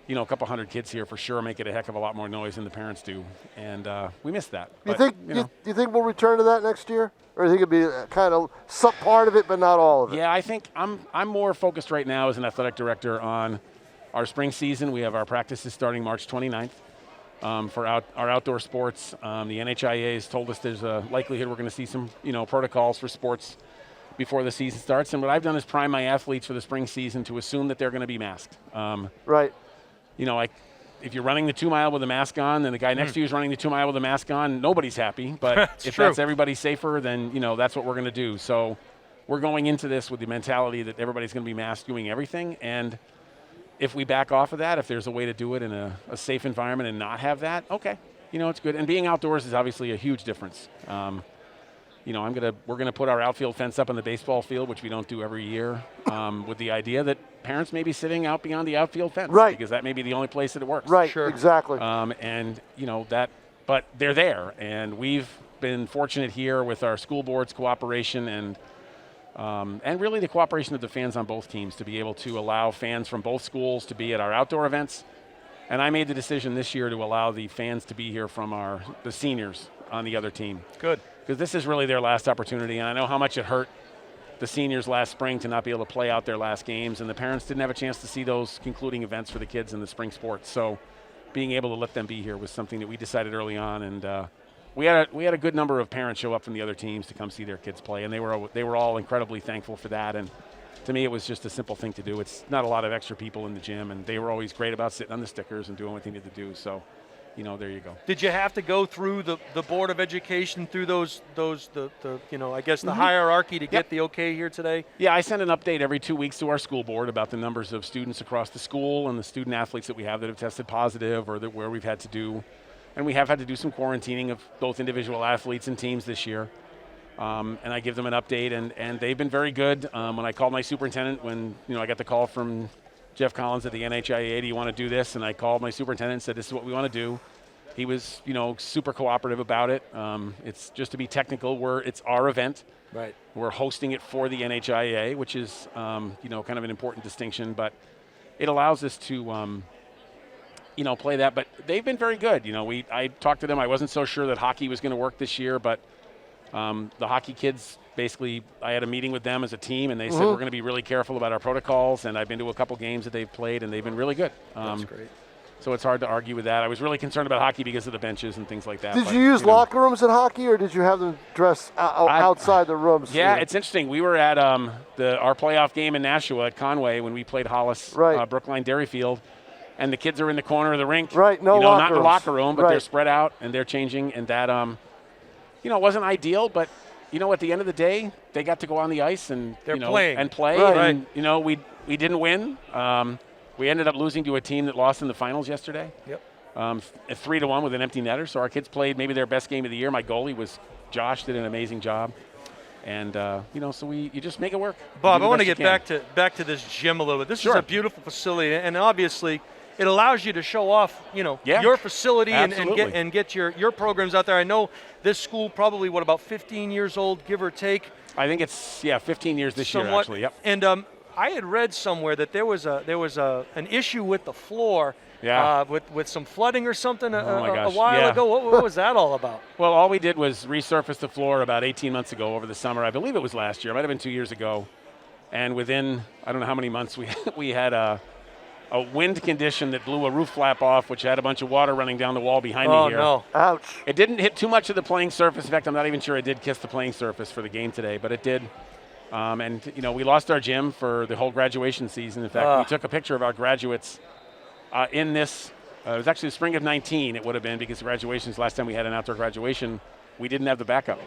G: a couple hundred kids here for sure, make it a heck of a lot more noise than the parents do, and we miss that.
D: You think we'll return to that next year, or do you think it'll be kind of some part of it, but not all of it?
G: Yeah, I think I'm more focused right now as an athletic director on our spring season. We have our practices starting March 29th for our outdoor sports. The NHIAA has told us there's a likelihood we're going to see some protocols for sports before the season starts. And what I've done is prime my athletes for the spring season to assume that they're going to be masked.
D: Right.
G: If you're running the 2 mile with a mask on, then the guy next to you is running the 2 mile with a mask on, nobody's happy. But if that's everybody safer, then, that's what we're going to do. So we're going into this with the mentality that everybody's going to be masked doing everything. And if we back off of that, if there's a way to do it in a safe environment and not have that, okay, it's good. And being outdoors is obviously a huge difference. We're gonna put our outfield fence up on the baseball field, which we don't do every year, with the idea that parents may be sitting out beyond the outfield fence,
D: right?
G: Because that may be the only place that it works.
D: Right. Sure. Exactly.
G: But they're there, and we've been fortunate here with our school board's cooperation and really the cooperation of the fans on both teams to be able to allow fans from both schools to be at our outdoor events. And I made the decision this year to allow the fans to be here from the seniors on the other team.
A: Good.
G: Because this is really their last opportunity, and I know how much it hurt the seniors last spring to not be able to play out their last games, and the parents didn't have a chance to see those concluding events for the kids in the spring sports. So being able to let them be here was something that we decided early on, and we had a good number of parents show up from the other teams to come see their kids play, and they were all incredibly thankful for that. And to me, it was just a simple thing to do. It's not a lot of extra people in the gym, and they were always great about sitting on the stickers and doing what they needed to do. So there you go.
A: Did you have to go through the Board of Education, through I guess the hierarchy to get the okay here today?
G: Yeah, I send an update every 2 weeks to our school board about the numbers of students across the school and the student athletes that we have that have tested positive or where we've had to do. And we have had to do some quarantining of both individual athletes and teams this year. And I give them an update, and they've been very good. When I called my superintendent, when I got the call from Jeff Collins at the NHIAA, do you want to do this? And I called my superintendent and said, this is what we want to do. He was, super cooperative about it. It's just to be technical. It's our event.
A: Right.
G: We're hosting it for the NHIAA, which is, kind of an important distinction. But it allows us to, play that. But they've been very good. I talked to them. I wasn't so sure that hockey was going to work this year, but the hockey kids, basically, I had a meeting with them as a team, and they said we're going to be really careful about our protocols. And I've been to a couple games that they've played, and they've been really good.
A: That's great.
G: So it's hard to argue with that. I was really concerned about hockey because of the benches and things like that.
D: Did you use locker rooms in hockey, or did you have them dress outside the rooms?
G: Yeah, it's interesting. We were at our playoff game in Nashua at Conway when we played Hollis, Brookline Dairy Field, and the kids are in the corner of the rink.
D: Right,
G: not in the locker room, but they're spread out and they're changing, and that, it wasn't ideal, but at the end of the day, they got to go on the ice and
A: playing
G: and play.
A: Right.
G: And we didn't win. We ended up losing to a team that lost in the finals yesterday.
A: Yep.
G: 3-1 with an empty netter. So our kids played maybe their best game of the year. My goalie was Josh, did an amazing job. And so you just make it work.
A: Bob, I want to get back to this gym a little bit. This is a beautiful facility, and obviously it allows you to show off, your facility and get your programs out there. I know this school probably about 15 years old, give or take.
G: I think it's 15 years this year actually. Yep.
A: And I had read somewhere that there was an issue with the floor.
G: Yeah.
A: With some flooding or something a
G: gosh.
A: while ago. What was that all about?
G: Well, all we did was resurface the floor about 18 months ago over the summer. I believe it was last year. It might have been 2 years ago. And within, I don't know how many months, we had a wind condition that blew a roof flap off, which had a bunch of water running down the wall behind me here.
A: Oh, no.
D: Ouch.
G: It didn't hit too much of the playing surface. In fact, I'm not even sure it did kiss the playing surface for the game today, but it did. We lost our gym for the whole graduation season. In fact, we took a picture of our graduates in this. It was actually the spring of 19, it would have been, because graduations, last time we had an outdoor graduation, we didn't have the backup.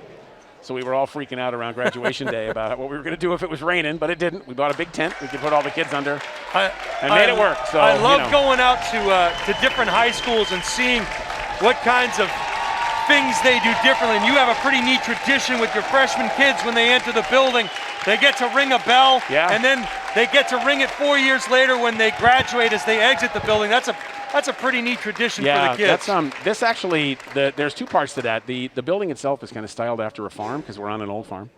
G: So we were all freaking out around graduation day about what we were going to do if it was raining, but it didn't. We bought a big tent we could put all the kids under and made it work. So
A: I love going out to different high schools and seeing what kinds of things they do differently. And you have a pretty neat tradition with your freshman kids when they enter the building. They get to ring a bell, and then they get to ring it 4 years later when they graduate as they exit the building. That's a pretty neat tradition for the kids.
G: This actually, there's two parts to that. The building itself is kind of styled after a farm because we're on an old farm.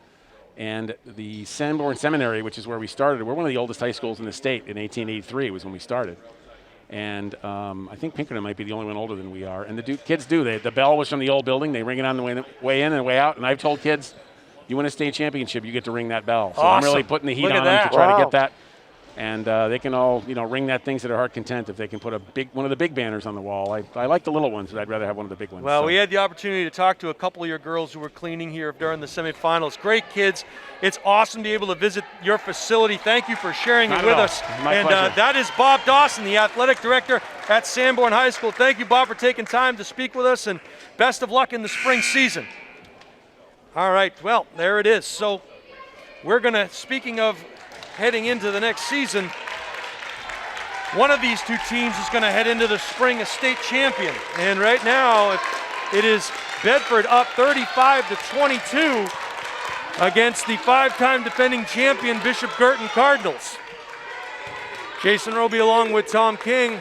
G: And the Sanborn Seminary, which is where we started, we're one of the oldest high schools in the state. In 1883 was when we started. And I think Pinkerton might be the only one older than we are. And the kids do. The bell was from the old building. They ring it on the way in and way out. And I've told kids, you win a state championship, you get to ring that bell. So I'm really putting the heat on them to try to get that. And they can all, ring that things to their heart content if they can put one of the big banners on the wall. I like the little ones, but I'd rather have one of the big ones.
A: Well, we had the opportunity to talk to a couple of your girls who were cleaning here during the semifinals. Great kids. It's awesome to be able to visit your facility. Thank you for sharing it with us.
G: My pleasure.
A: That is Bob Dawson, the athletic director at Sanborn High School. Thank you, Bob, for taking time to speak with us, and best of luck in the spring season. All right, well, there it is. So we're going to, speaking of heading into the next season, one of these two teams is going to head into the spring as state champion. And right now, it is Bedford up 35-22 against the five-time defending champion Bishop Guertin Cardinals. Jason Roby along with Tom King.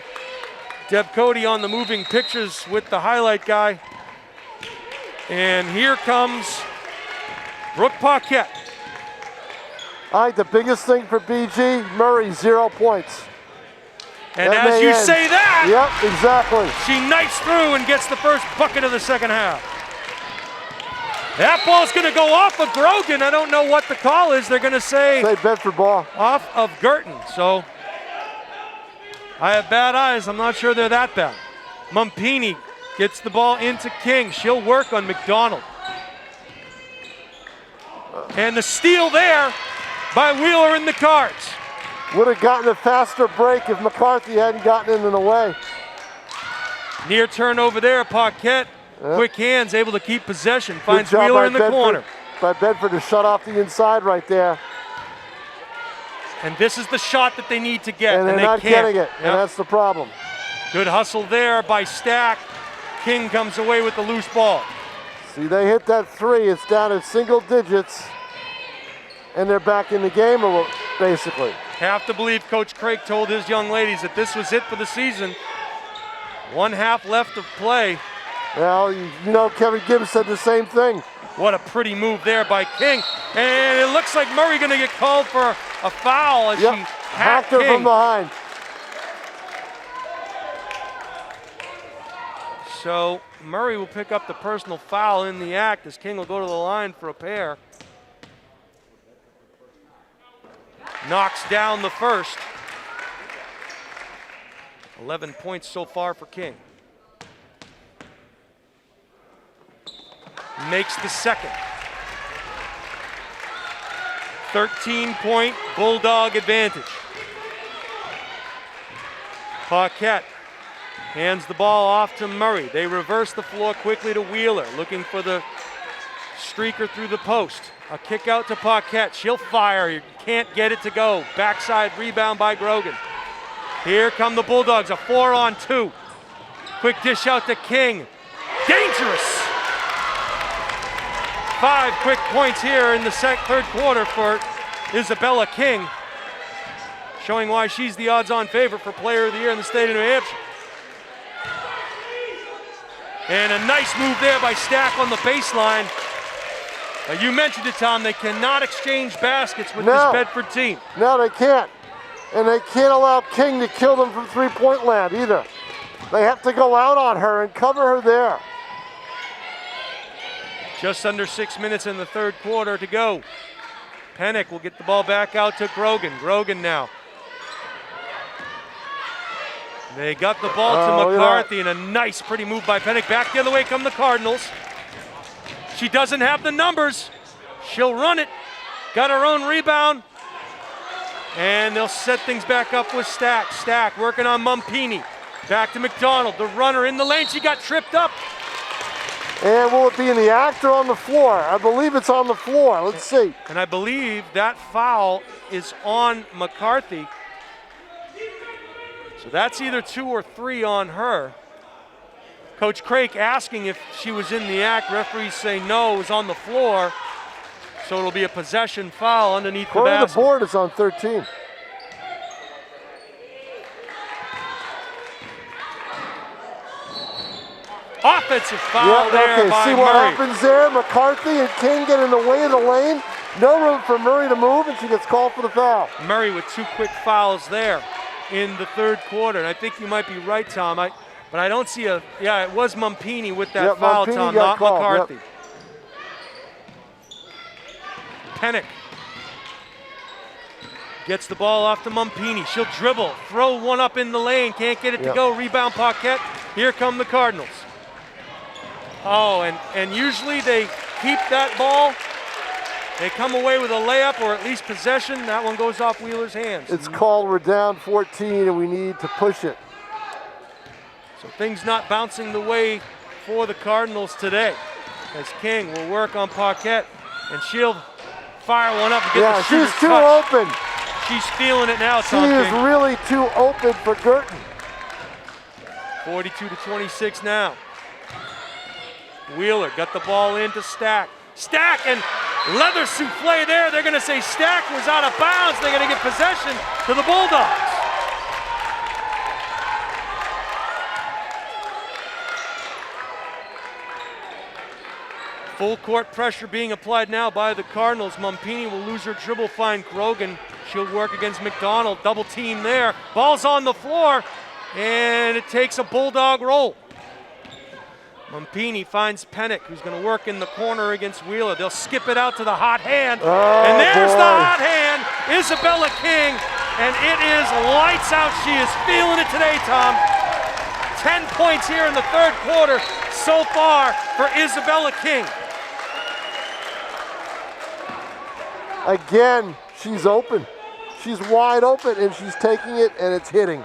A: Deb Cody on the moving pictures with the highlight guy. And here comes Brooke Paquette.
D: All right, the biggest thing for BG, Murray, 0 points.
A: And as you say that,
D: yep, exactly.
A: She knifes through and gets the first bucket of the second half. That ball's going to go off of Grogan. I don't know what the call is. They're going to say
D: Bedford ball.
A: Off of Guertin. So I have bad eyes. I'm not sure they're that bad. Mumpini gets the ball into King. She'll work on McDonald. And the steal there by Wheeler in the Cards.
D: Would have gotten a faster break if McCarthy hadn't gotten in the way.
A: Near turnover there, Paquette.
D: Yep.
A: Quick hands, able to keep possession. Finds
D: Good job
A: Wheeler
D: by
A: in the
D: Bedford,
A: corner.
D: by Bedford to shut off the inside right there.
A: And this is the shot that they need to get,
D: And they're
A: they
D: not
A: can't.
D: getting it, and
A: Yep.
D: that's the problem.
A: Good hustle there by Stack. King comes away with the loose ball.
D: See, they hit that three. It's down at single digits, and they're back in the game basically.
A: Have to believe Coach Craig told his young ladies that this was it for the season. 1 half left of play.
D: Well, you know, Kevin Gibbs said the same thing.
A: What a pretty move there by King. And it looks like Murray going to get called for a foul as she hacked
D: her
A: King.
D: from behind.
A: So Murray will pick up the personal foul in the act as King will go to the line for a pair. Knocks down the first. 11 points so far for King. Makes the second. 13-point Bulldog advantage. Paquette hands the ball off to Murray. They reverse the floor quickly to Wheeler, looking for the streaker through the post. A kick out to Paquette. She'll fire. You can't get it to go. Backside rebound by Grogan. Here come the Bulldogs. A 4-on-2. Quick dish out to King. Dangerous. 5 quick points here in the third quarter for Isabella King, showing why she's the odds-on favorite for Player of the Year in the state of New Hampshire. And a nice move there by Stack on the baseline. You mentioned it, Tom, they cannot exchange baskets with this Bedford team.
D: No, they can't. And they can't allow King to kill them from three-point land either. They have to go out on her and cover her there.
A: Just under 6 minutes in the third quarter to go. Pennick will get the ball back out to Grogan. Grogan now. They got the ball to McCarthy, and a nice, pretty move by Pennick. Back the other way come the Cardinals. She doesn't have the numbers. She'll run it. Got her own rebound. And they'll set things back up with Stack. Stack working on Mumpini. Back to McDonald, the runner in the lane. She got tripped up.
D: And will it be in the act or on the floor? I believe it's on the floor. Let's see.
A: And I believe that foul is on McCarthy. So that's either 2 or 3 on her. Coach Craig asking if she was in the act. Referees say no, it was on the floor. So it'll be a possession foul underneath the basket.
D: According to the board, it's on 13.
A: Offensive foul there by
D: See
A: Murray.
D: what happens there? McCarthy and King get in the way of the lane. No room for Murray to move, and she gets called for the foul.
A: Murray with 2 quick fouls there in the third quarter. And I think you might be right, Tom. But I don't see it was Mumpini with that foul,
D: Mumpini
A: Tom,
D: got
A: not
D: called,
A: McCarthy. Pennick gets the ball off to Mumpini. She'll dribble, throw one up in the lane, can't get it to go. Rebound Paquette. Here come the Cardinals. Oh, and usually they keep that ball. They come away with a layup or at least possession. That one goes off Wheeler's hands.
D: It's called we're down 14 and we need to push it.
A: So things not bouncing the way for the Cardinals today. As King will work on Paquette, and she'll fire one up and get the shooter's
D: she's too
A: touch.
D: open.
A: She's feeling it now,
D: She
A: Tom
D: is
A: King.
D: really too open for Guertin.
A: 42-26 now. Wheeler got the ball into Stack. Stack and leather souffle there. They're going to say Stack was out of bounds. They're going to give possession to the Bulldogs. Full court pressure being applied now by the Cardinals. Mumpini will lose her dribble, find Grogan. She'll work against McDonald. Double team there. Ball's on the floor, and it takes a Bulldog roll. Mumpini finds Pennick, who's going to work in the corner against Wheeler. They'll skip it out to the hot hand. And there's the hot hand, Isabella King. And it is lights out. She is feeling it today, Tom. 10 points here in the third quarter so far for Isabella King.
D: Again, she's open. She's wide open, and she's taking it, and it's hitting.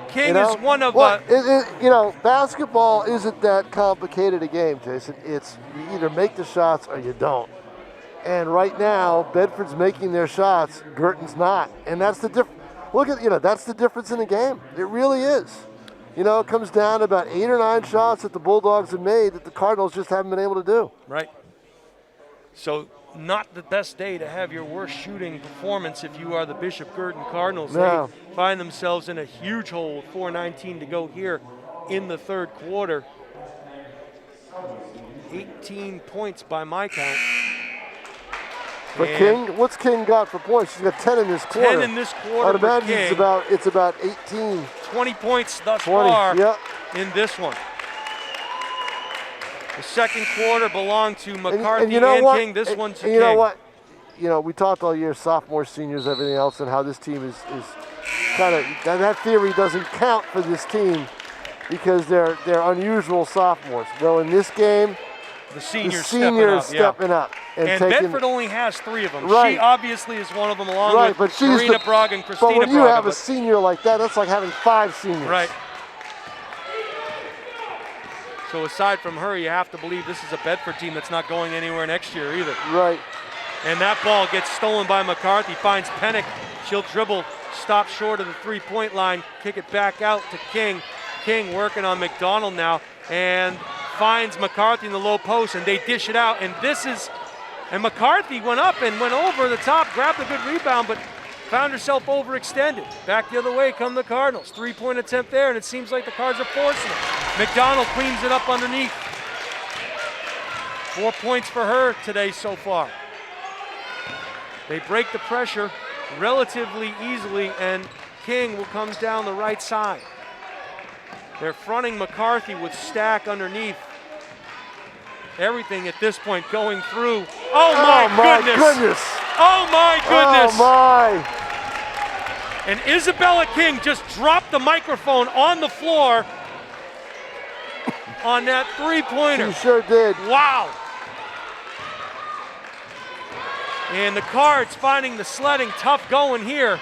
A: King is one of
D: basketball isn't that complicated a game, Jason. It's you either make the shots or you don't. And right now, Bedford's making their shots, Guertin's not, and that's the difference. Look at that's the difference in the game. It really is. It comes down to about 8 or 9 shots that the Bulldogs have made that the Cardinals just haven't been able to do.
A: Right. So not the best day to have your worst shooting performance if you are the Bishop Guertin Cardinals.
D: No.
A: They find themselves in a huge hole with 4:19 to go here in the third quarter. 18 points by my count.
D: For King, what's King got for points? She's got 10 in this quarter.
A: 10 in this quarter.
D: I'd imagine
A: King.
D: it's about 18.
A: 20 points thus
D: 20,
A: far
D: yeah.
A: in this one. The second quarter belonged to McCarthy and, King. This one's to King.
D: You know what? We talked all year, sophomores, seniors, everything else, and how this team is kind of that theory doesn't count for this team because they're unusual sophomores. Well, in this game,
A: the seniors
D: stepping up.
A: And Bedford only has 3 of them.
D: Right.
A: She obviously is one of them, along
D: right,
A: with Karina Braga and Christina Braga.
D: But when you have a senior like that, that's like having 5 seniors.
A: Right. So aside from her, you have to believe this is a Bedford team that's not going anywhere next year either.
D: Right.
A: And that ball gets stolen by McCarthy, finds Pennick. She'll dribble, stop short of the 3-point line, kick it back out to King. King working on McDonald now and finds McCarthy in the low post, and they dish it out. And McCarthy went up and went over the top, grabbed a good rebound, but found herself overextended. Back the other way come the Cardinals. 3-point attempt there, and it seems like the Cards are forcing it. McDonald cleans it up underneath. 4 points for her today so far. They break the pressure relatively easily, and King comes down the right side. They're fronting McCarthy with Stack underneath. Everything at this point going through. Oh my goodness! Oh my goodness!
D: Oh my!
A: And Isabella King just dropped the microphone on the floor on that 3-pointer.
D: She sure did.
A: Wow! And the Cards finding the sledding tough going here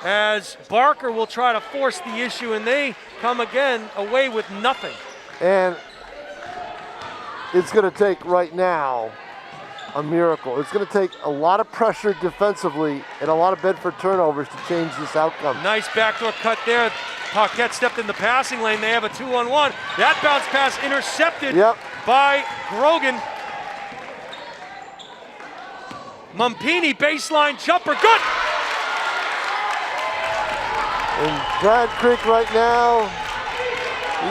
A: as Barker will try to force the issue, and they come again away with nothing.
D: And it's going to take right now a miracle. It's going to take a lot of pressure defensively and a lot of Bedford turnovers to change this outcome.
A: Nice backdoor cut there. Paquette stepped in the passing lane. They have a 2-on-1. That bounce pass intercepted by Grogan. Mumpini baseline jumper, good!
D: And Brad Creek right now,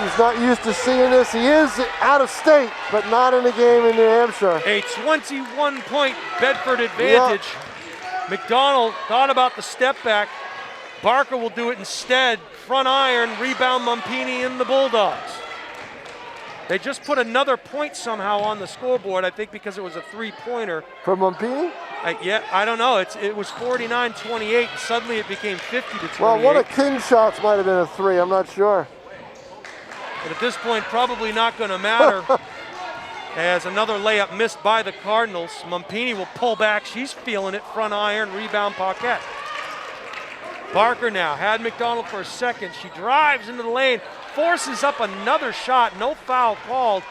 D: he's not used to seeing this. He is out of state, but not in a game in New Hampshire.
A: A 21-point Bedford advantage. McDonald thought about the step back. Barker will do it instead. Front iron, rebound Mumpini in the Bulldogs. They just put another point somehow on the scoreboard, I think because it was a 3-pointer.
D: From Mumpini?
A: I don't know. It was 49-28. Suddenly it became 50-28.
D: Well, one of King's shots might have been a 3. I'm not sure.
A: But at this point, probably not going to matter. As another layup missed by the Cardinals. Mumpini will pull back. She's feeling it. Front iron, rebound Paquette. Barker now had McDonald for a second. She drives into the lane, forces up another shot. No foul called.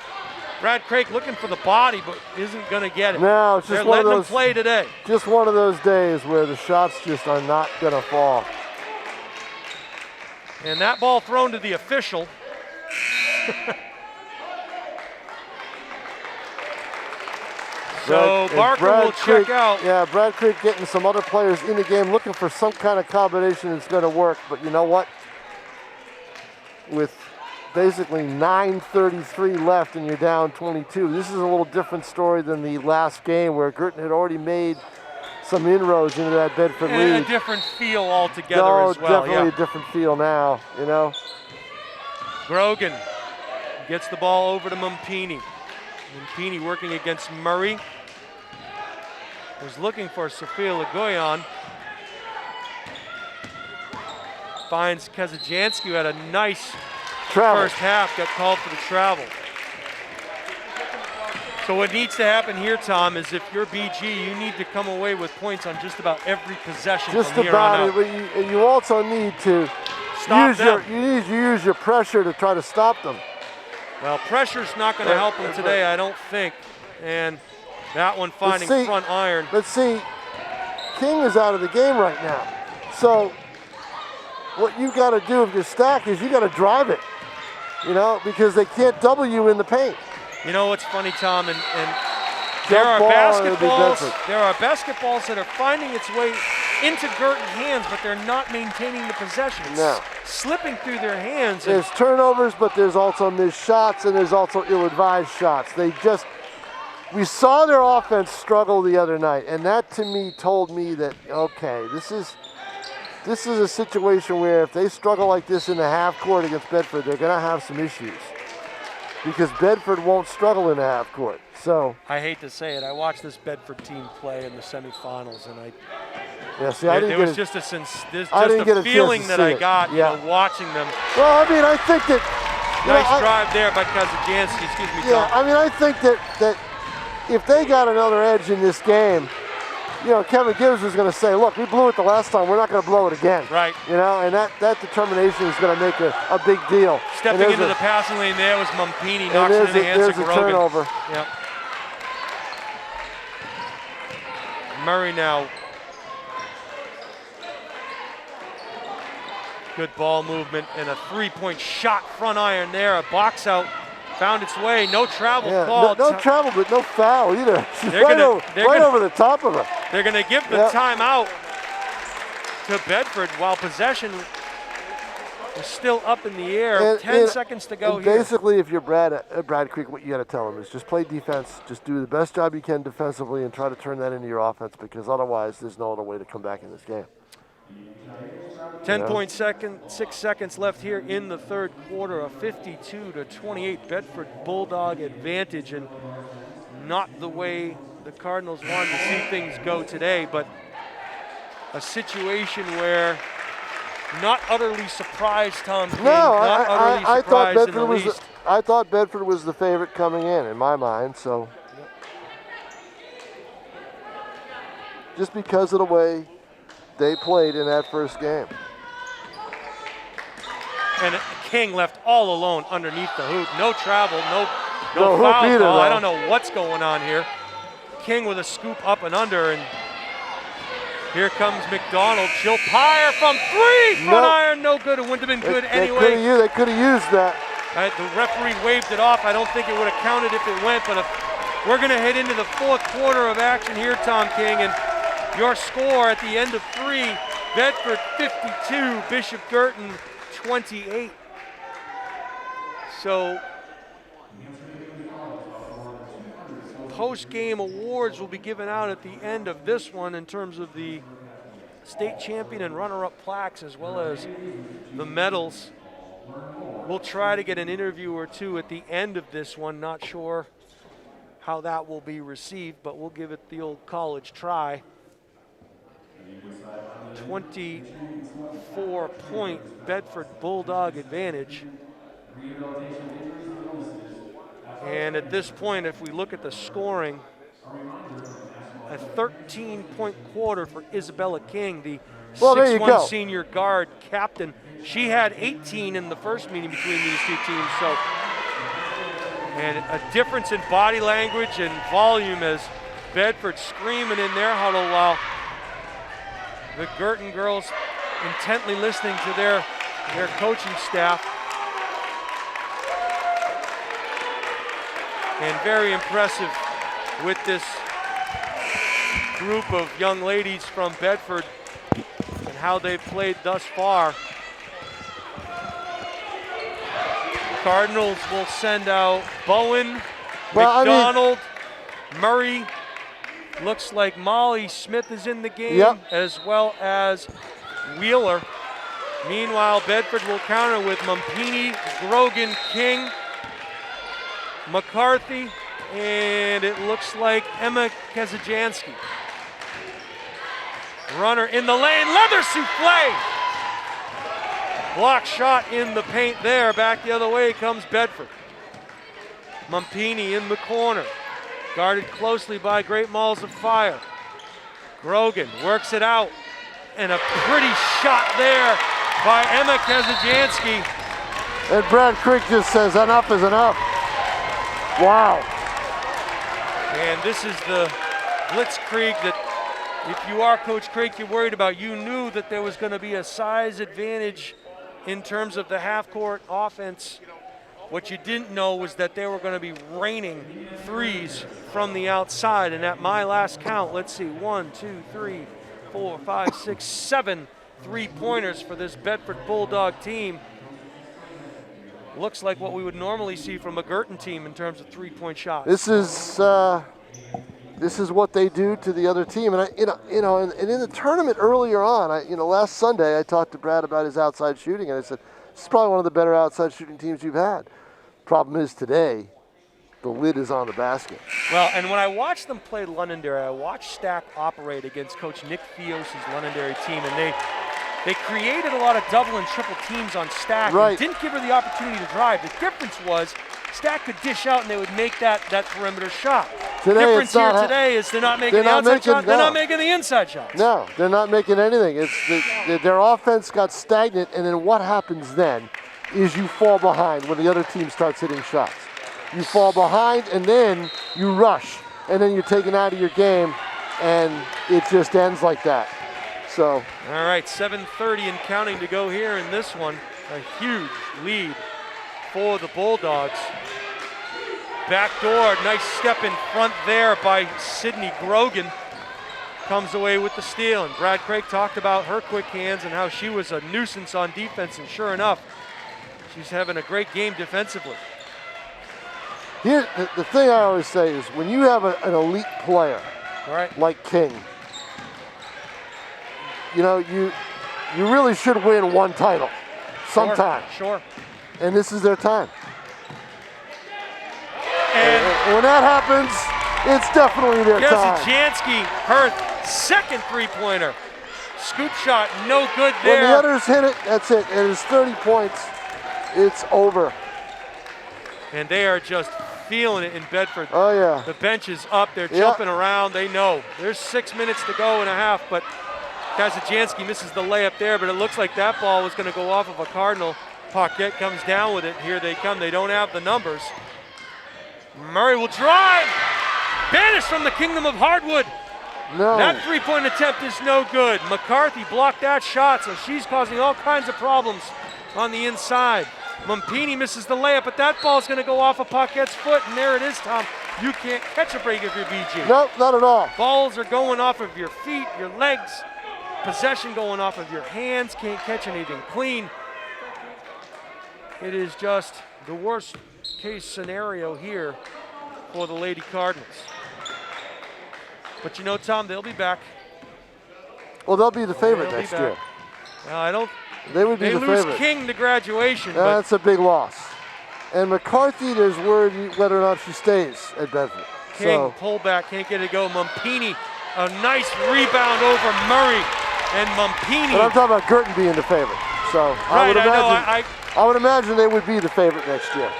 A: Brad Craig looking for the body, but isn't going to get it.
D: No, it's just
A: They're
D: one of
A: letting
D: those,
A: him play today.
D: Just one of those days where the shots just are not going to fall.
A: And that ball thrown to the official. So Barker will check out.
D: Yeah, Brad Creek getting some other players in the game, looking for some kind of combination that's going to work. But you know what? With basically 9:33 left and you're down 22, this is a little different story than the last game where Guertin had already made some inroads into that Bedford lead.
A: And a different feel altogether as well.
D: Definitely a different feel now, you know.
A: Grogan gets the ball over to Mumpini. Mumpini working against Murray. Was looking for Sophia Lagoyan. Finds Kezianski, who had a nice first half, got called for the travel. So what needs to happen here, Tom, is if you're BG, you need to come away with points on just about every possession
D: just
A: from here on
D: about
A: out.
D: it, but you also need to
A: stop them.
D: You need to use your pressure to try to stop them.
A: Well, pressure's not going to help them today, I don't think. And that one finding front iron.
D: But see, King is out of the game right now. So what you got to do if you're Stack is you got to drive it, because they can't double you in the paint.
A: You know what's funny, Tom, and there are basketballs that are finding its way into Guertin hands, but they're not maintaining the possession. It's slipping through their hands.
D: There's turnovers, but there's also missed shots, and there's also ill-advised shots. We saw their offense struggle the other night, and that to me told me that, okay, this is a situation where if they struggle like this in the half court against Bedford, they're going to have some issues because Bedford won't struggle in the half court. So
A: I hate to say it, I watched this Bedford team play in the semifinals, and I didn't get just a feeling that I got watching them.
D: Well, I mean, I think that
A: nice drive there by Kezianski. Excuse me, Tom.
D: Yeah, I mean, I think that if they got another edge in this game, Kevin Gibbs was going to say, look, we blew it the last time. We're not going to blow it again.
A: Right.
D: And that determination is going to make a big deal.
A: Stepping into the passing lane there was Mumpini, knocks it in the hands of
D: There's a turnover.
A: Yep. Murray now. Good ball movement and a three-point shot front iron there. A box out found its way. No travel called.
D: No travel, but no foul either. Right over the top of her.
A: They're going to give the timeout to Bedford while possession is still up in the air. 10 seconds to go here.
D: Basically, if you're Brad Creek, what you got to tell them is just play defense. Just do the best job you can defensively and try to turn that into your offense, because otherwise there's no other way to come back in this game.
A: 10.6 seconds left here in the third quarter. A 52-28 Bedford Bulldog advantage, and not the way the Cardinals wanted to see things go today, but a situation where not utterly surprised, Tom King. I
D: thought Bedford was the favorite coming in my mind. So just because of the way they played in that first game.
A: And King left all alone underneath the hoop. No travel, no foul
D: either,
A: call.
D: though.
A: I don't know what's going on here. King with a scoop up and under, and here comes McDonald. She'll fire from three. Front iron, no good. It wouldn't have been good anyway.
D: They could have used that.
A: The referee waved it off. I don't think it would have counted if it went, but we're going to head into the fourth quarter of action here, Tom King, and your score at the end of three, Bedford 52, Bishop Guertin 28. So post-game awards will be given out at the end of this one in terms of the state champion and runner-up plaques, as well as the medals. We'll try to get an interview or two at the end of this one. Not sure how that will be received, but we'll give it the old college try. 24-point Bedford Bulldog advantage. And at this point, if we look at the scoring, a 13-point quarter for Isabella King, the 6'1" senior guard captain. She had 18 in the first meeting between these two teams. So, and a difference in body language and volume as Bedford screaming in their huddle while the Guertin girls intently listening to their coaching staff. And very impressive with this group of young ladies from Bedford and how they've played thus far. Cardinals will send out Bowen, McDonald, Murray. Looks like Molly Smith is in the game, as well as Wheeler. Meanwhile, Bedford will counter with Mumpini, Grogan, King, McCarthy, and it looks like Emma Kezianski. Runner in the lane, leather souffle. Block shot in the paint there. Back the other way comes Bedford. Mumpini in the corner. Guarded closely by Great Malls of Fire. Grogan works it out. And a pretty shot there by Emma Kezianski.
D: And Brad Creek just says enough is enough. Wow.
A: And this is the blitzkrieg that if you are Coach Creek, you're worried about. You knew that there was going to be a size advantage in terms of the half-court offense. What you didn't know was that they were going to be raining threes from the outside. And at my last count, let's see, 1, 2, 3, 4, 5, 6, 7 three-pointers for this Bedford Bulldog team. Looks like what we would normally see from a Guertin team in terms of three-point shots.
D: This is what they do to the other team, and and in the tournament earlier on, last Sunday I talked to Brad about his outside shooting, and I said this is probably one of the better outside shooting teams you've had. Problem is today, the lid is on the basket.
A: Well, and when I watched them play Londonderry, I watched Stack operate against Coach Nick Theos' Londonderry team, and they created a lot of double and triple teams on Stack.
D: Right.
A: And didn't give her the opportunity to drive. The difference was Stack could dish out and they would make that perimeter shot.
D: Today,
A: difference here today is they're not making the outside shot, they're not making the inside shots.
D: No, they're not making anything. Their offense got stagnant, and then what happens then is you fall behind when the other team starts hitting shots. You fall behind, and then you rush, and then you're taken out of your game, and it just ends like that. So.
A: All right, 7:30 and counting to go here in this one. A huge lead for the Bulldogs. Backdoor, nice step in front there by Sydney Grogan. Comes away with the steal, and Brad Craig talked about her quick hands and how she was a nuisance on defense, and sure enough, she's having a great game defensively.
D: Here, the thing I always say is when you have an elite player like King, you really should win one title sometime.
A: Sure.
D: And this is their time.
A: And
D: when that happens, it's definitely their time.
A: Kezianski, her second three-pointer. Scoop shot, no good there.
D: When the others hit it, that's it. It is 30 points. It's over.
A: And they are just feeling it in Bedford.
D: Oh, yeah.
A: The bench is up. They're jumping around. They know. There's 6 minutes to go and a half, but Kezianski misses the layup there, but it looks like that ball was going to go off of a Cardinal. Paquette comes down with it. Here they come. They don't have the numbers. Murray will drive. Banished from the Kingdom of Hardwood.
D: No.
A: That three-point attempt is no good. McCarthy blocked that shot, so she's causing all kinds of problems on the inside. Mumpini misses the layup, but that ball's going to go off of Paquette's foot, and there it is, Tom. You can't catch a break if you're BG.
D: Nope, not at all.
A: Balls are going off of your feet, your legs. Possession going off of your hands. Can't catch anything clean. It is just the worst case scenario here for the Lady Cardinals. But Tom, they'll be back.
D: Well, they'll be the favorite next year. They would be the favorite.
A: They lose King to graduation.
D: That's a big loss. And McCarthy, there's word whether or not she stays at Bedford.
A: King, pullback, can't get it to go. Mumpini, a nice rebound over Murray. And Mumpini.
D: But I'm talking about Guertin being the favorite. So I would imagine they would be the favorite next year.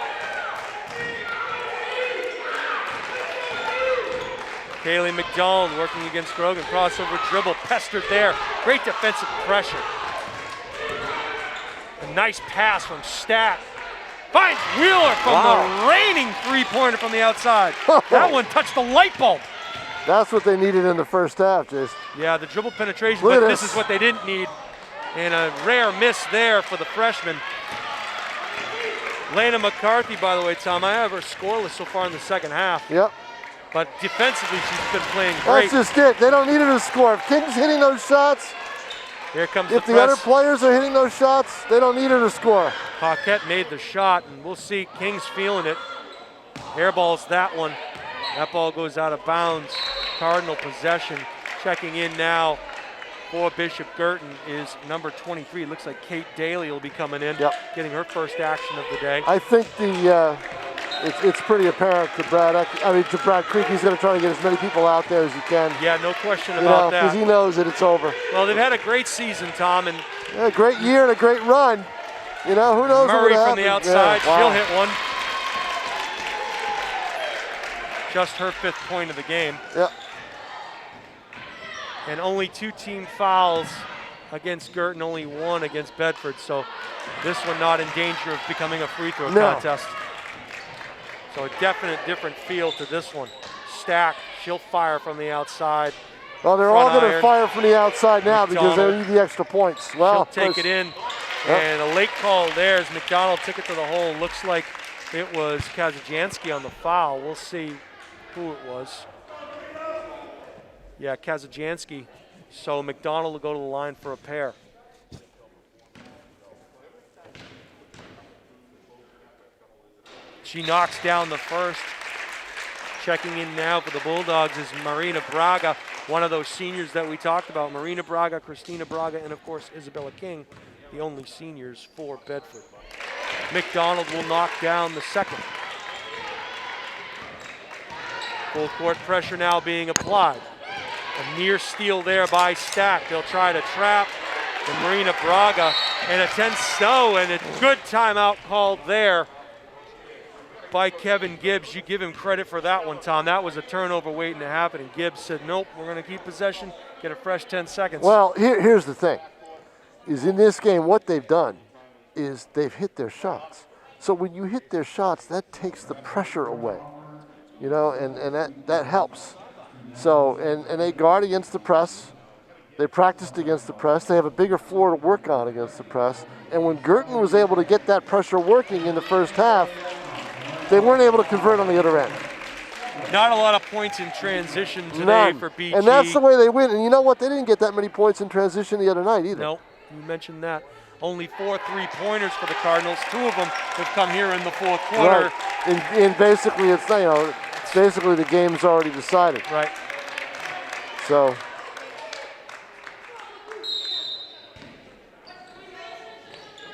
A: Kaylee McDonald working against Grogan. Crossover dribble, pestered there. Great defensive pressure. A nice pass from Stack. Finds Wheeler from the reigning three-pointer from the outside. That one touched the light bulb.
D: That's what they needed in the first half, Jason.
A: Yeah, the dribble penetration, but this is what they didn't need. And a rare miss there for the freshman. Lena McCarthy, by the way, Tom, I have her scoreless so far in the second half.
D: Yep.
A: But defensively, she's been playing great.
D: That's just it. They don't need her to score. If King's hitting those shots,
A: here comes
D: if
A: the
D: other players are hitting those shots, they don't need her to score.
A: Paquette made the shot, and we'll see. King's feeling it. Airballs that one. That ball goes out of bounds. Cardinal possession. Checking in now for Bishop Guertin is number 23. Looks like Kate Daly will be coming in, getting her first action of the day.
D: I think it's pretty apparent to Brad Creek. He's going to try to get as many people out there as he can.
A: Yeah, no question about that.
D: Because he knows that it's over.
A: Well, they've had a great season, Tom, and
D: a great year and a great run. Who knows?
A: Murray
D: what
A: from the outside, she'll hit one. Just her 5th point of the game.
D: Yep.
A: And only 2 team fouls against Guertin, only 1 against Bedford. So this one not in danger of becoming a free throw contest. So a definite different feel to this one. Stack, she'll fire from the outside.
D: Well, they're all going to fire from the outside now because they need the extra points. Well,
A: she'll take it in. And a late call there as McDonald took it to the hole. Looks like it was Kezianski on the foul. We'll see who it was. Yeah, Kezianski. So McDonald will go to the line for a pair. She knocks down the first. Checking in now for the Bulldogs is Marina Braga, one of those seniors that we talked about. Marina Braga, Christina Braga, and of course Isabella King, the only seniors for Bedford. McDonald will knock down the second. Full court pressure now being applied. A near steal there by Stack. They'll try to trap the Marina Braga, and a 10 snow, and a good timeout called there by Kevin Gibbs. You give him credit for that one, Tom. That was a turnover waiting to happen, and Gibbs said, nope, we're going to keep possession, get a fresh 10 seconds.
D: Well, here's the thing, is in this game what they've done is they've hit their shots. So when you hit their shots, that takes the pressure away, you know, and that helps. So, and they guard against the press. They practiced against the press. They have a bigger floor to work on against the press. And when Guertin was able to get that pressure working in the first half, they weren't able to convert on the other end.
A: Not a lot of points in transition today for BG.
D: And that's the way they win. And you know what? They didn't get that many points in transition the other night either.
A: No, you mentioned that. Only 4 3-pointers for the Cardinals. 2 of them have come here in the fourth quarter.
D: Right. And basically, it's, you know, basically the game's already decided.
A: Right.
D: So.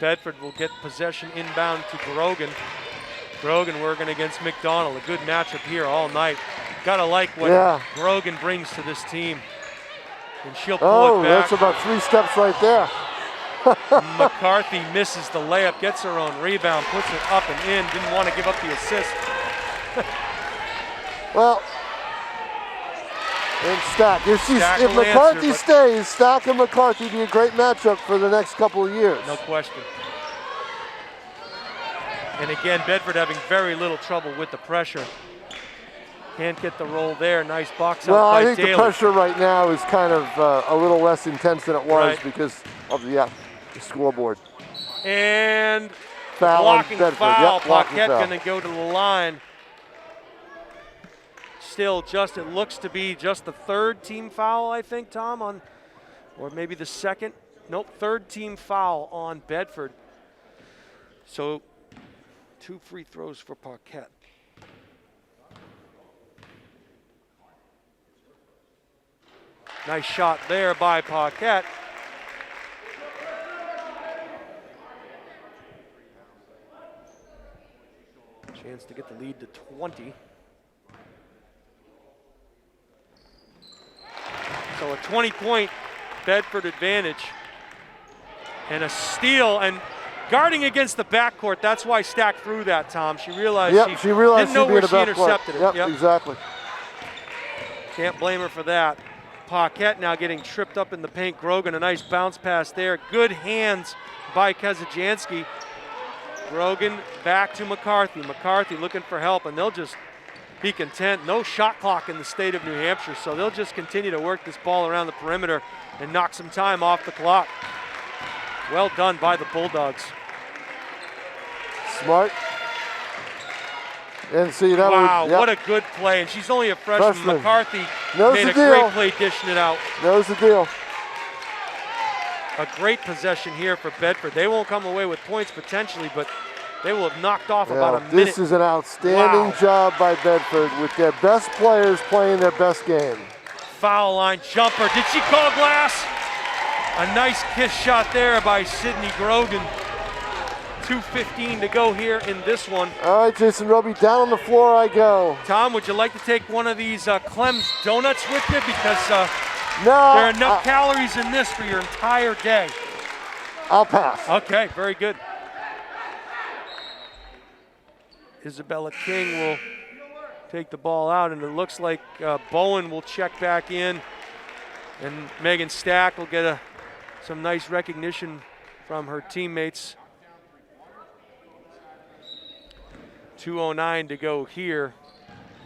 A: Bedford will get possession inbound to Grogan. Grogan working against McDonald. A good matchup here all night. Gotta like what Grogan brings to this team. And she'll pull it back.
D: That's about 3 steps right there.
A: McCarthy misses the layup, gets her own rebound, puts it up and in. Didn't want to give up the assist.
D: Well, and Stack. If McCarthy stays, Stack and McCarthy be a great matchup for the next couple of years.
A: No question. And again, Bedford having very little trouble with the pressure. Can't get the roll there. Nice box out by
D: Well, I think
A: Daly.
D: the pressure right now is kind of a little less intense than it was because of the scoreboard.
A: And
D: foul
A: blocking foul.
D: Paquette
A: going to go to the line. Still, it looks to be just the 3rd team foul, I think, Tom, or maybe the 2nd. Nope, 3rd team foul on Bedford. So 2 free throws for Paquette. Nice shot there by Paquette. Chance to get the lead to 20. So a 20-point Bedford advantage. And a steal, and guarding against the backcourt, that's why Stack threw that, Tom. She realized she didn't know where she intercepted it.
D: Yep, exactly.
A: Can't blame her for that. Paquette now getting tripped up in the paint. Grogan, a nice bounce pass there. Good hands by Kezianski. Grogan back to McCarthy. McCarthy looking for help, and they'll just be content. No shot clock in the state of New Hampshire, so they'll just continue to work this ball around the perimeter and knock some time off the clock. Well done by the Bulldogs.
D: Smart. And see that
A: what a good play. And she's only a freshman. McCarthy made a great play dishing it out.
D: Knows the deal.
A: A great possession here for Bedford. They won't come away with points potentially, but they will have knocked off about a minute.
D: This is an outstanding job by Bedford with their best players playing their best game.
A: Foul line jumper. Did she call glass? A nice kiss shot there by Sydney Grogan. 2:15 to go here in this one.
D: All right, Jason Roby, down on the floor I go.
A: Tom, would you like to take one of these Clem's donuts with you? Because
D: no,
A: there are enough calories in this for your entire day.
D: I'll pass.
A: Okay, very good. Isabella King will take the ball out, and it looks like Bowen will check back in, and Megan Stack will get a some nice recognition from her teammates. 2:09 to go here.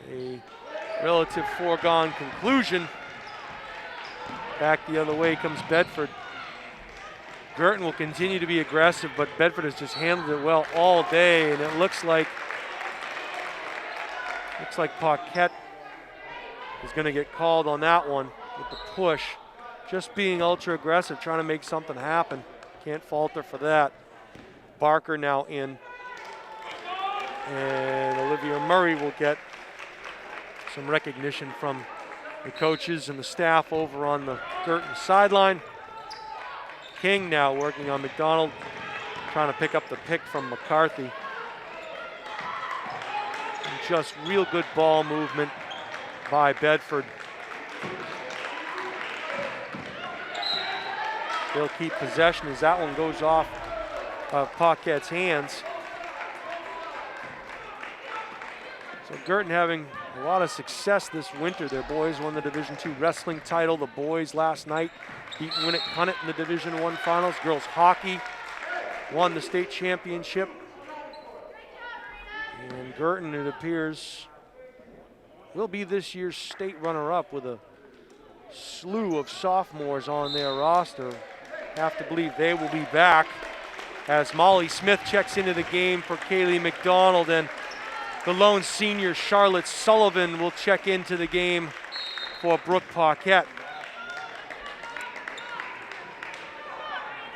A: A relative foregone conclusion. Back the other way comes Bedford. Guertin will continue to be aggressive, but Bedford has just handled it well all day, and it looks like Paquette is going to get called on that one with the push. Just being ultra aggressive, trying to make something happen. Can't falter for that. Barker now in. And Olivia Murray will get some recognition from the coaches and the staff over on the Guertin sideline. King now working on McDonald, trying to pick up the pick from McCarthy. And just real good ball movement by Bedford. They'll keep possession as that one goes off of Paquette's hands. So Guertin having a lot of success this winter. Their boys won the Division II wrestling title. The boys last night beat Winnick-Cunnett in the Division I finals. Girls hockey won the state championship. And Guertin, it appears, will be this year's state runner-up with a slew of sophomores on their roster. Have to believe they will be back as Molly Smith checks into the game for Kaylee McDonald, and the lone senior Charlotte Sullivan will check into the game for Brooke Paquette.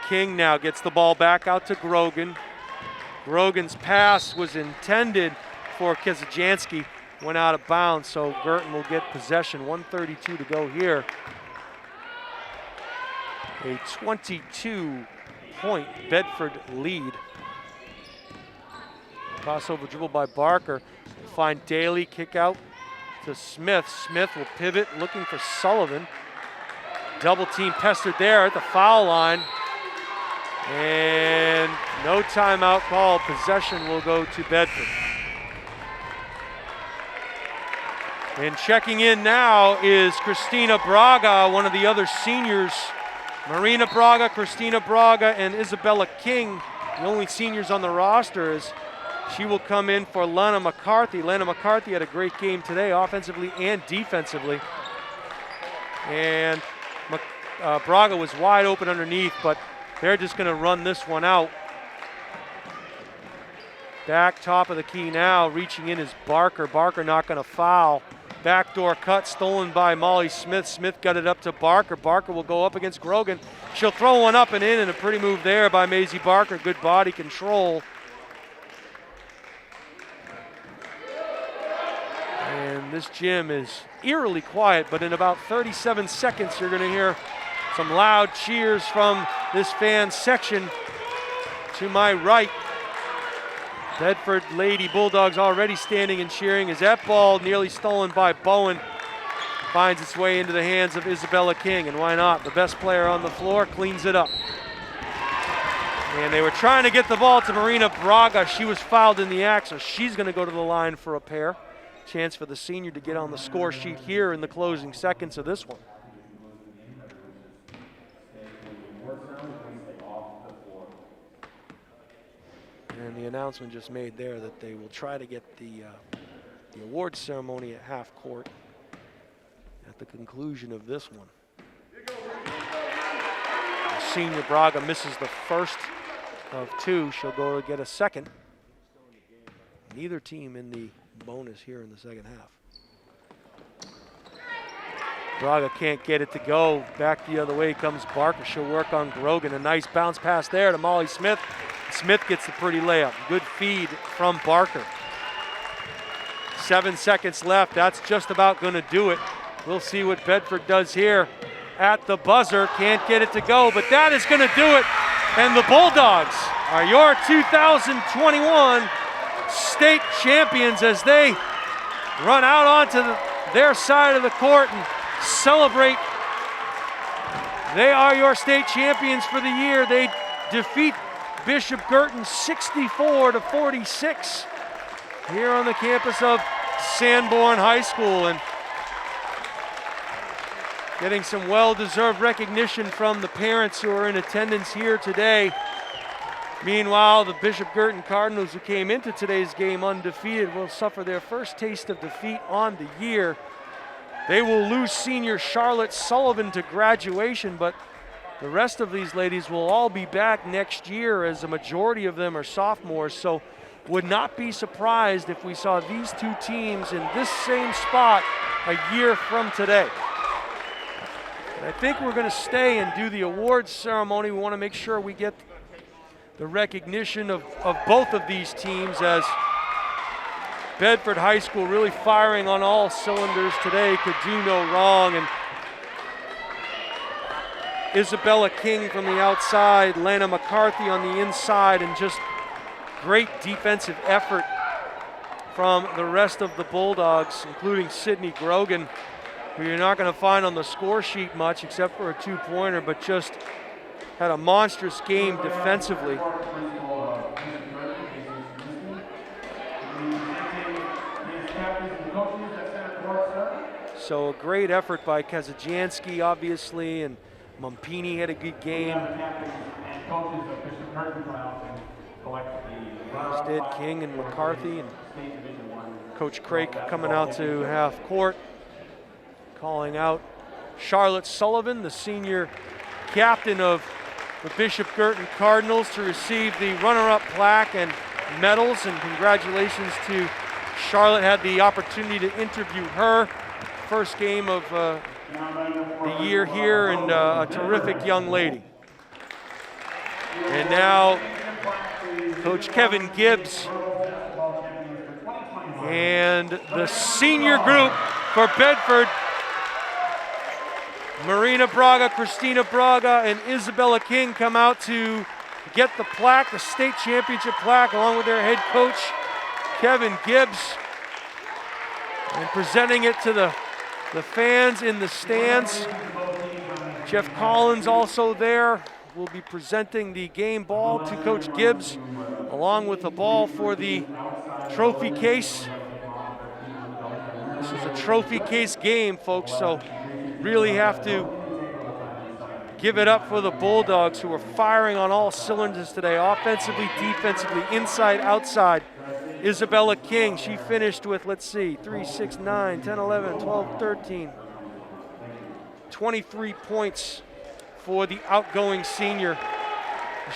A: King now gets the ball back out to Grogan. Grogan's pass was intended for Kezianski, went out of bounds, so Guertin will get possession. 1:32 to go here. A 22-point Bedford lead. Crossover dribble by Barker. We'll find Daly, kick out to Smith. Smith will pivot, looking for Sullivan. Double team pestered there at the foul line. And no timeout call. Possession will go to Bedford. And checking in now is Christina Braga, one of the other seniors. Marina Braga, Christina Braga, and Isabella King, the only seniors on the roster, as she will come in for Lana McCarthy. Lana McCarthy had a great game today, offensively and defensively. And Braga was wide open underneath, but they're just going to run this one out. Back top of the key now, reaching in is Barker. Barker not going to foul. Backdoor cut stolen by Molly Smith. Smith got it up to Barker. Barker will go up against Grogan. She'll throw one up and in, and a pretty move there by Maisie Barker. Good body control. And this gym is eerily quiet, but in about 37 seconds, you're going to hear some loud cheers from this fan section to my right. Bedford Lady Bulldogs already standing and cheering as that ball, nearly stolen by Bowen, finds its way into the hands of Isabella King, and why not? The best player on the floor cleans it up. And they were trying to get the ball to Marina Braga. She was fouled in the act, so she's going to go to the line for a pair. Chance for the senior to get on the score sheet here in the closing seconds of this one. And the announcement just made there that they will try to get the awards ceremony at half court at the conclusion of this one. Senior Braga misses the first of two. She'll go to get a second. Neither team in the bonus here in the second half. Braga can't get it to go. Back the other way comes Barker. She'll work on Grogan. A nice bounce pass there to Molly Smith. Smith gets the pretty layup. Good feed from Barker. 7 seconds left. That's just about going to do it. We'll see what Bedford does here at the buzzer. Can't get it to go, but that is going to do it. And the Bulldogs are your 2021 state champions as they run out onto their side of the court and celebrate. They are your state champions for the year. They defeat Bishop Guertin 64-46 here on the campus of Sanborn High School. And getting some well-deserved recognition from the parents who are in attendance here today. Meanwhile, the Bishop Guertin Cardinals, who came into today's game undefeated, will suffer their first taste of defeat on the year. They will lose senior Charlotte Sullivan to graduation, but the rest of these ladies will all be back next year, as a majority of them are sophomores. So would not be surprised if we saw these two teams in this same spot a year from today. And I think we're going to stay and do the awards ceremony. We want to make sure we get the recognition of both of these teams, as Bedford High School really firing on all cylinders today, could do no wrong. And Isabella King from the outside, Lana McCarthy on the inside, and just great defensive effort from the rest of the Bulldogs, including Sydney Grogan, who you're not going to find on the score sheet much except for a two-pointer, but just had a monstrous game defensively. So a great effort by Kezianski, obviously, and Mumpini had a good game. As did King and McCarthy, and Coach Craig coming out to half court, calling out Charlotte Sullivan, the senior captain of the Bishop Guertin Cardinals, to receive the runner-up plaque and medals. And congratulations to Charlotte. Had the opportunity to interview her first game of the year here, and a terrific young lady. And now Coach Kevin Gibbs and the senior group for Bedford, Marina Braga, Christina Braga, and Isabella King, come out to get the plaque, the state championship plaque, along with their head coach, Kevin Gibbs, and presenting it to the fans in the stands. Jeff Collins also there, will be presenting the game ball to Coach Gibbs, along with the ball for the trophy case. This is a trophy case game, folks, so really have to give it up for the Bulldogs, who are firing on all cylinders today, offensively, defensively, inside, outside. Isabella King, she finished with, let's see, 3, 6, 9, 10, 11, 12, 13, 23 points for the outgoing senior.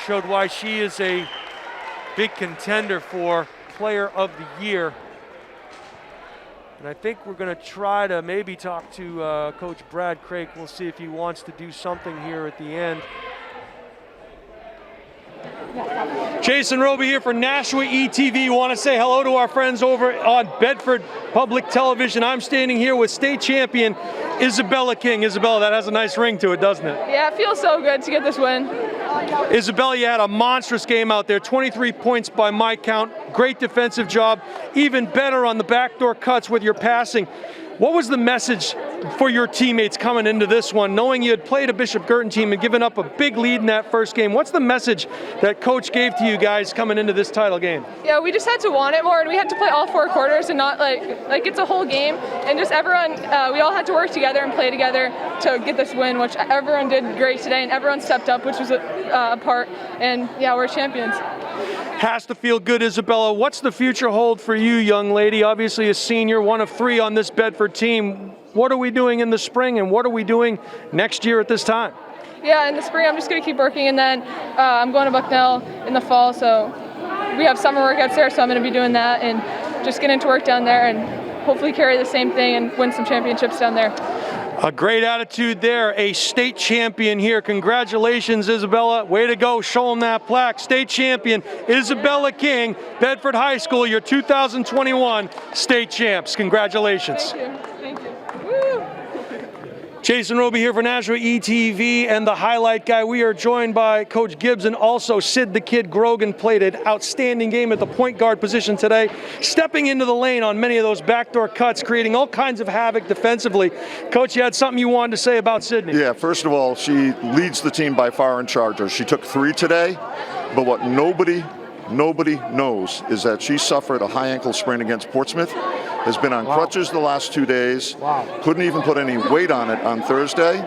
A: Showed why she is a big contender for Player of the Year. And I think we're going to try to maybe talk to Coach Brad Craig. We'll see if he wants to do something here at the end. Jason Roby here for Nashua ETV. Want to say hello to our friends over on Bedford Public Television. I'm standing here with state champion Isabella King. Isabella, that has a nice ring to it, doesn't it?
H: Yeah, it feels so good to get this win.
A: Isabella, you had a monstrous game out there, 23 points by my count. Great defensive job, even better on the backdoor cuts with your passing. What was the message for your teammates coming into this one, knowing you had played a Bishop Guertin team and given up a big lead in that first game? What's the message that Coach gave to you guys coming into this title game? Yeah, we just had to want it more, and we had to play all 4 quarters and not like it's a whole game. And just everyone, we all had to work together and play together to get this win, which everyone did great today, and everyone stepped up, which was a part. And yeah, we're champions. Has to feel good, Isabella. What's the future hold for you, young lady? Obviously a senior, one of 3 on this Bedford team. What are we doing in the spring, and what are we doing next year at this time? Yeah, in the spring I'm just going to keep working, and then I'm going to Bucknell in the fall, so we have summer workouts there, so I'm going to be doing that and just getting to work down there and hopefully carry the same thing and win some championships down there. A great attitude there, a state champion here. Congratulations, Isabella. Way to go, show them that plaque. State champion, Isabella King, Bedford High School, your 2021 state champs. Congratulations. Thank you. Thank you. Woo. Jason Roby here for Nashua ETV and the highlight guy. We are joined by Coach Gibbs, and also Sid the Kid Grogan played an outstanding game at the point guard position today, stepping into the lane on many of those backdoor cuts, creating all kinds of havoc defensively. Coach, you had something you wanted to say about Sydney?
I: Yeah, first of all, she leads the team by far in charges. She took 3 today, but what nobody knows is that she suffered a high ankle sprain against Portsmouth. has been on crutches the last 2 days.
D: Wow.
I: Couldn't even put any weight on it on Thursday,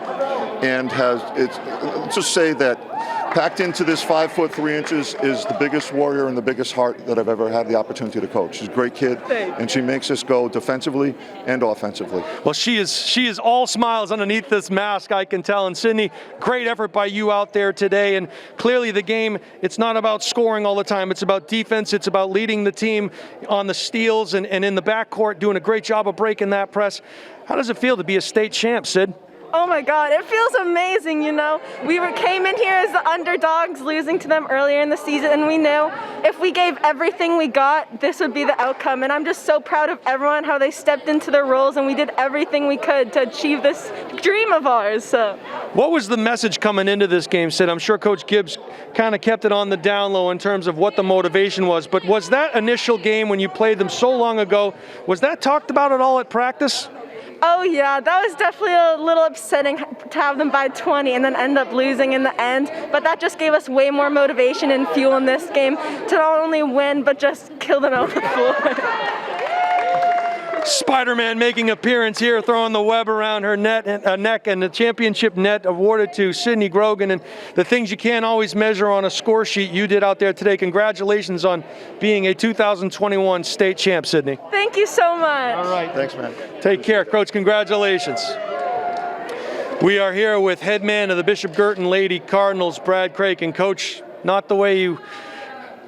I: and let's just say that packed into this 5 foot 3 inches is the biggest warrior and the biggest heart that I've ever had the opportunity to coach. She's a great kid, and she makes us go defensively and offensively.
A: Well, she is all smiles underneath this mask, I can tell. And Sydney, great effort by you out there today. And clearly the game, it's not about scoring all the time. It's about defense. It's about leading the team on the steals and in the backcourt, doing a great job of breaking that press. How does it feel to be a state champ, Sid?
H: Oh my God, it feels amazing, you know. We came in here as the underdogs, losing to them earlier in the season, and we knew if we gave everything we got, this would be the outcome. And I'm just so proud of everyone, how they stepped into their roles, and we did everything we could to achieve this dream of ours. So,
A: what was the message coming into this game, Sid? I'm sure Coach Gibbs kind of kept it on the down low in terms of what the motivation was, but was that initial game when you played them so long ago, was that talked about at all at practice?
H: oh yeah, that was definitely a little upsetting to have them by 20 and then end up losing in the end. But that just gave us way more motivation and fuel in this game to not only win, but just kill them out the floor.
A: Spider-Man making appearance here, throwing the web around her neck, and the championship net awarded to Sydney Grogan. And the things you can't always measure on a score sheet, you did out there today. Congratulations on being a 2021 state champ, Sydney.
H: Thank you so much.
A: All right.
I: Thanks, man.
A: Take care, Coach. Congratulations. We are here with head man of the Bishop Guertin Lady Cardinals, Brad Craik. And Coach, not the way you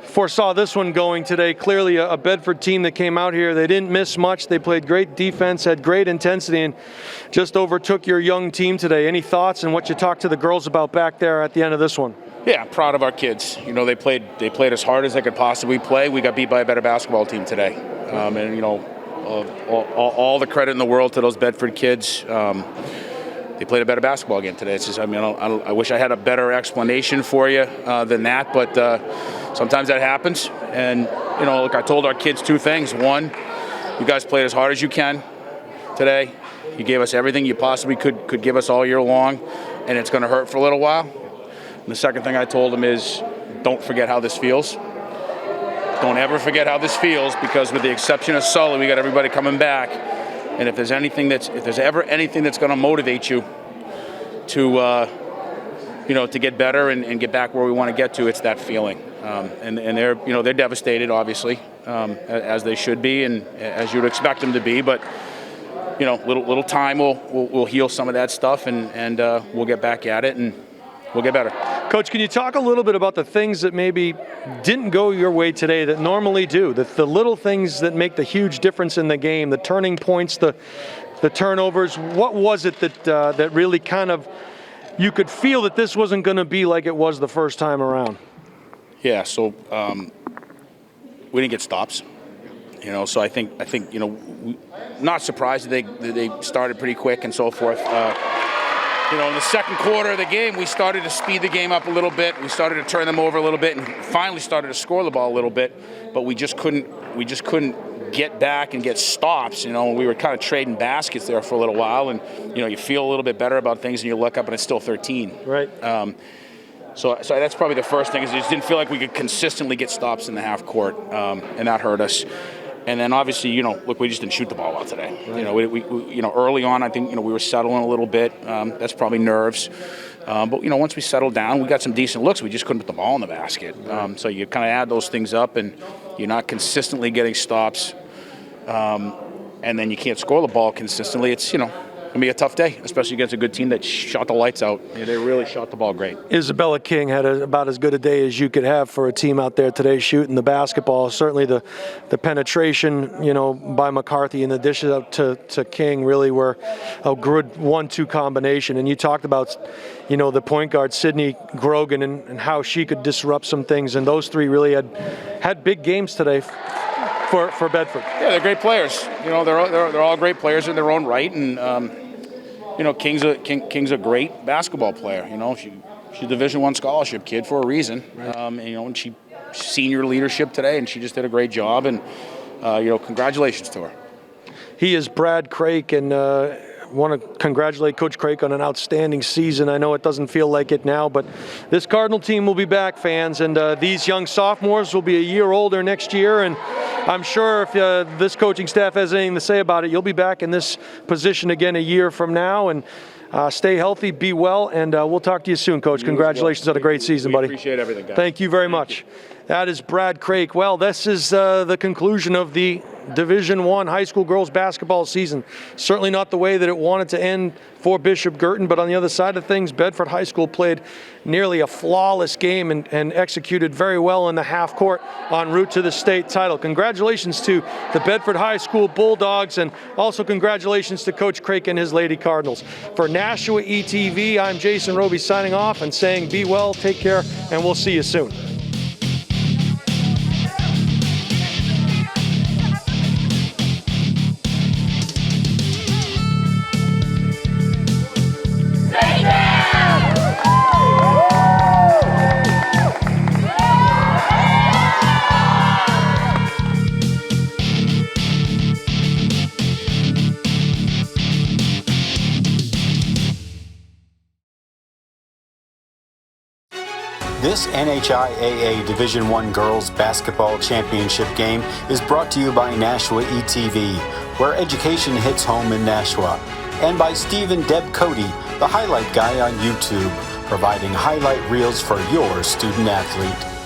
A: foresaw this one going today. Clearly a Bedford team that came out here. They didn't miss much. They played great defense, had great intensity, and just overtook your young team today. Any thoughts on what you talked to the girls about back there at the end of this one?
B: Yeah, I'm proud of our kids. You know, they played as hard as they could possibly play. We got beat by a better basketball team today. And, you know, all the credit in the world to those Bedford kids. They played a better basketball game today. It's just, I mean, I wish I had a better explanation for you than that, but sometimes that happens. And, you know, look, I told our kids two things. One, you guys played as hard as you can today. You gave us everything you possibly could give us all year long, and it's going to hurt for a little while. And the second thing I told them is, don't forget how this feels. Don't ever forget how this feels, because with the exception of Sully, we got everybody coming back. And if there's ever anything that's going to motivate you to, you know, to get better and get back where we want to get to, it's that feeling. And they're, you know, they're devastated, obviously, as they should be, and as you'd expect them to be. But, you know, little time will heal some of that stuff, and we'll get back at it, and we'll get better.
A: Coach, can you talk a little bit about the things that maybe didn't go your way today that normally do, the little things that make the huge difference in the game, the turning points, the turnovers? What was it that really kind of, you could feel that this wasn't going to be like it was the first time around?
B: Yeah, so we didn't get stops. You know, so I think you know, not surprised that they started pretty quick and so forth. You know, in the second quarter of the game, we started to speed the game up a little bit. We started to turn them over a little bit, and finally started to score the ball a little bit. But we just couldn't get back and get stops. You know, we were kind of trading baskets there for a little while, and you know, you feel a little bit better about things, and you look up and it's still 13.
A: Right.
B: So that's probably the first thing, is it just didn't feel like we could consistently get stops in the half court, and that hurt us. And then obviously, you know, look, we just didn't shoot the ball well today. Right. You know, we you know, early on, I think, you know, we were settling a little bit. That's probably nerves. But you know, once we settled down, we got some decent looks. We just couldn't put the ball in the basket. So you kind of add those things up, and you're not consistently getting stops, and then you can't score the ball consistently. It's, you know, gonna be a tough day, especially against a good team that shot the lights out. Yeah, they really shot the ball great.
A: Isabella King had about as good a day as you could have for a team out there today shooting the basketball. Certainly the penetration, you know, by McCarthy and the dishes up to King really were a good 1-2 combination. And you talked about, you know, the point guard Sydney Grogan and how she could disrupt some things. And those three really had big games today for Bedford.
B: Yeah, they're great players. You know, they're all great players in their own right, and you know, King's a great basketball player. You know, she's a Division I scholarship kid for a reason. Right. And, you know, and she senior leadership today, and she just did a great job. And you know, congratulations to her.
A: He is Brad Craik, and want to congratulate Coach Craik on an outstanding season. I know it doesn't feel like it now, but this Cardinal team will be back, fans, and these young sophomores will be a year older next year, and I'm sure if this coaching staff has anything to say about it, you'll be back in this position again a year from now. And stay healthy, be well, and we'll talk to you soon, Coach. Congratulations on a great season, buddy.
B: Appreciate everything, guys.
A: Thank you very much. That is Brad Craik. Well, this is the conclusion of the Division I high school girls basketball season. Certainly not the way that it wanted to end for Bishop Guertin, but on the other side of things, Bedford High School played nearly a flawless game and executed very well in the half court en route to the state title. Congratulations to the Bedford High School Bulldogs, and also congratulations to Coach Craik and his Lady Cardinals. For Nashua ETV, I'm Jason Roby signing off and saying be well, take care, and we'll see you soon.
C: This NHIAA Division I Girls Basketball Championship game is brought to you by Nashua ETV, where education hits home in Nashua, and by Steve and Deb Cody, the highlight guy on YouTube, providing highlight reels for your student athlete.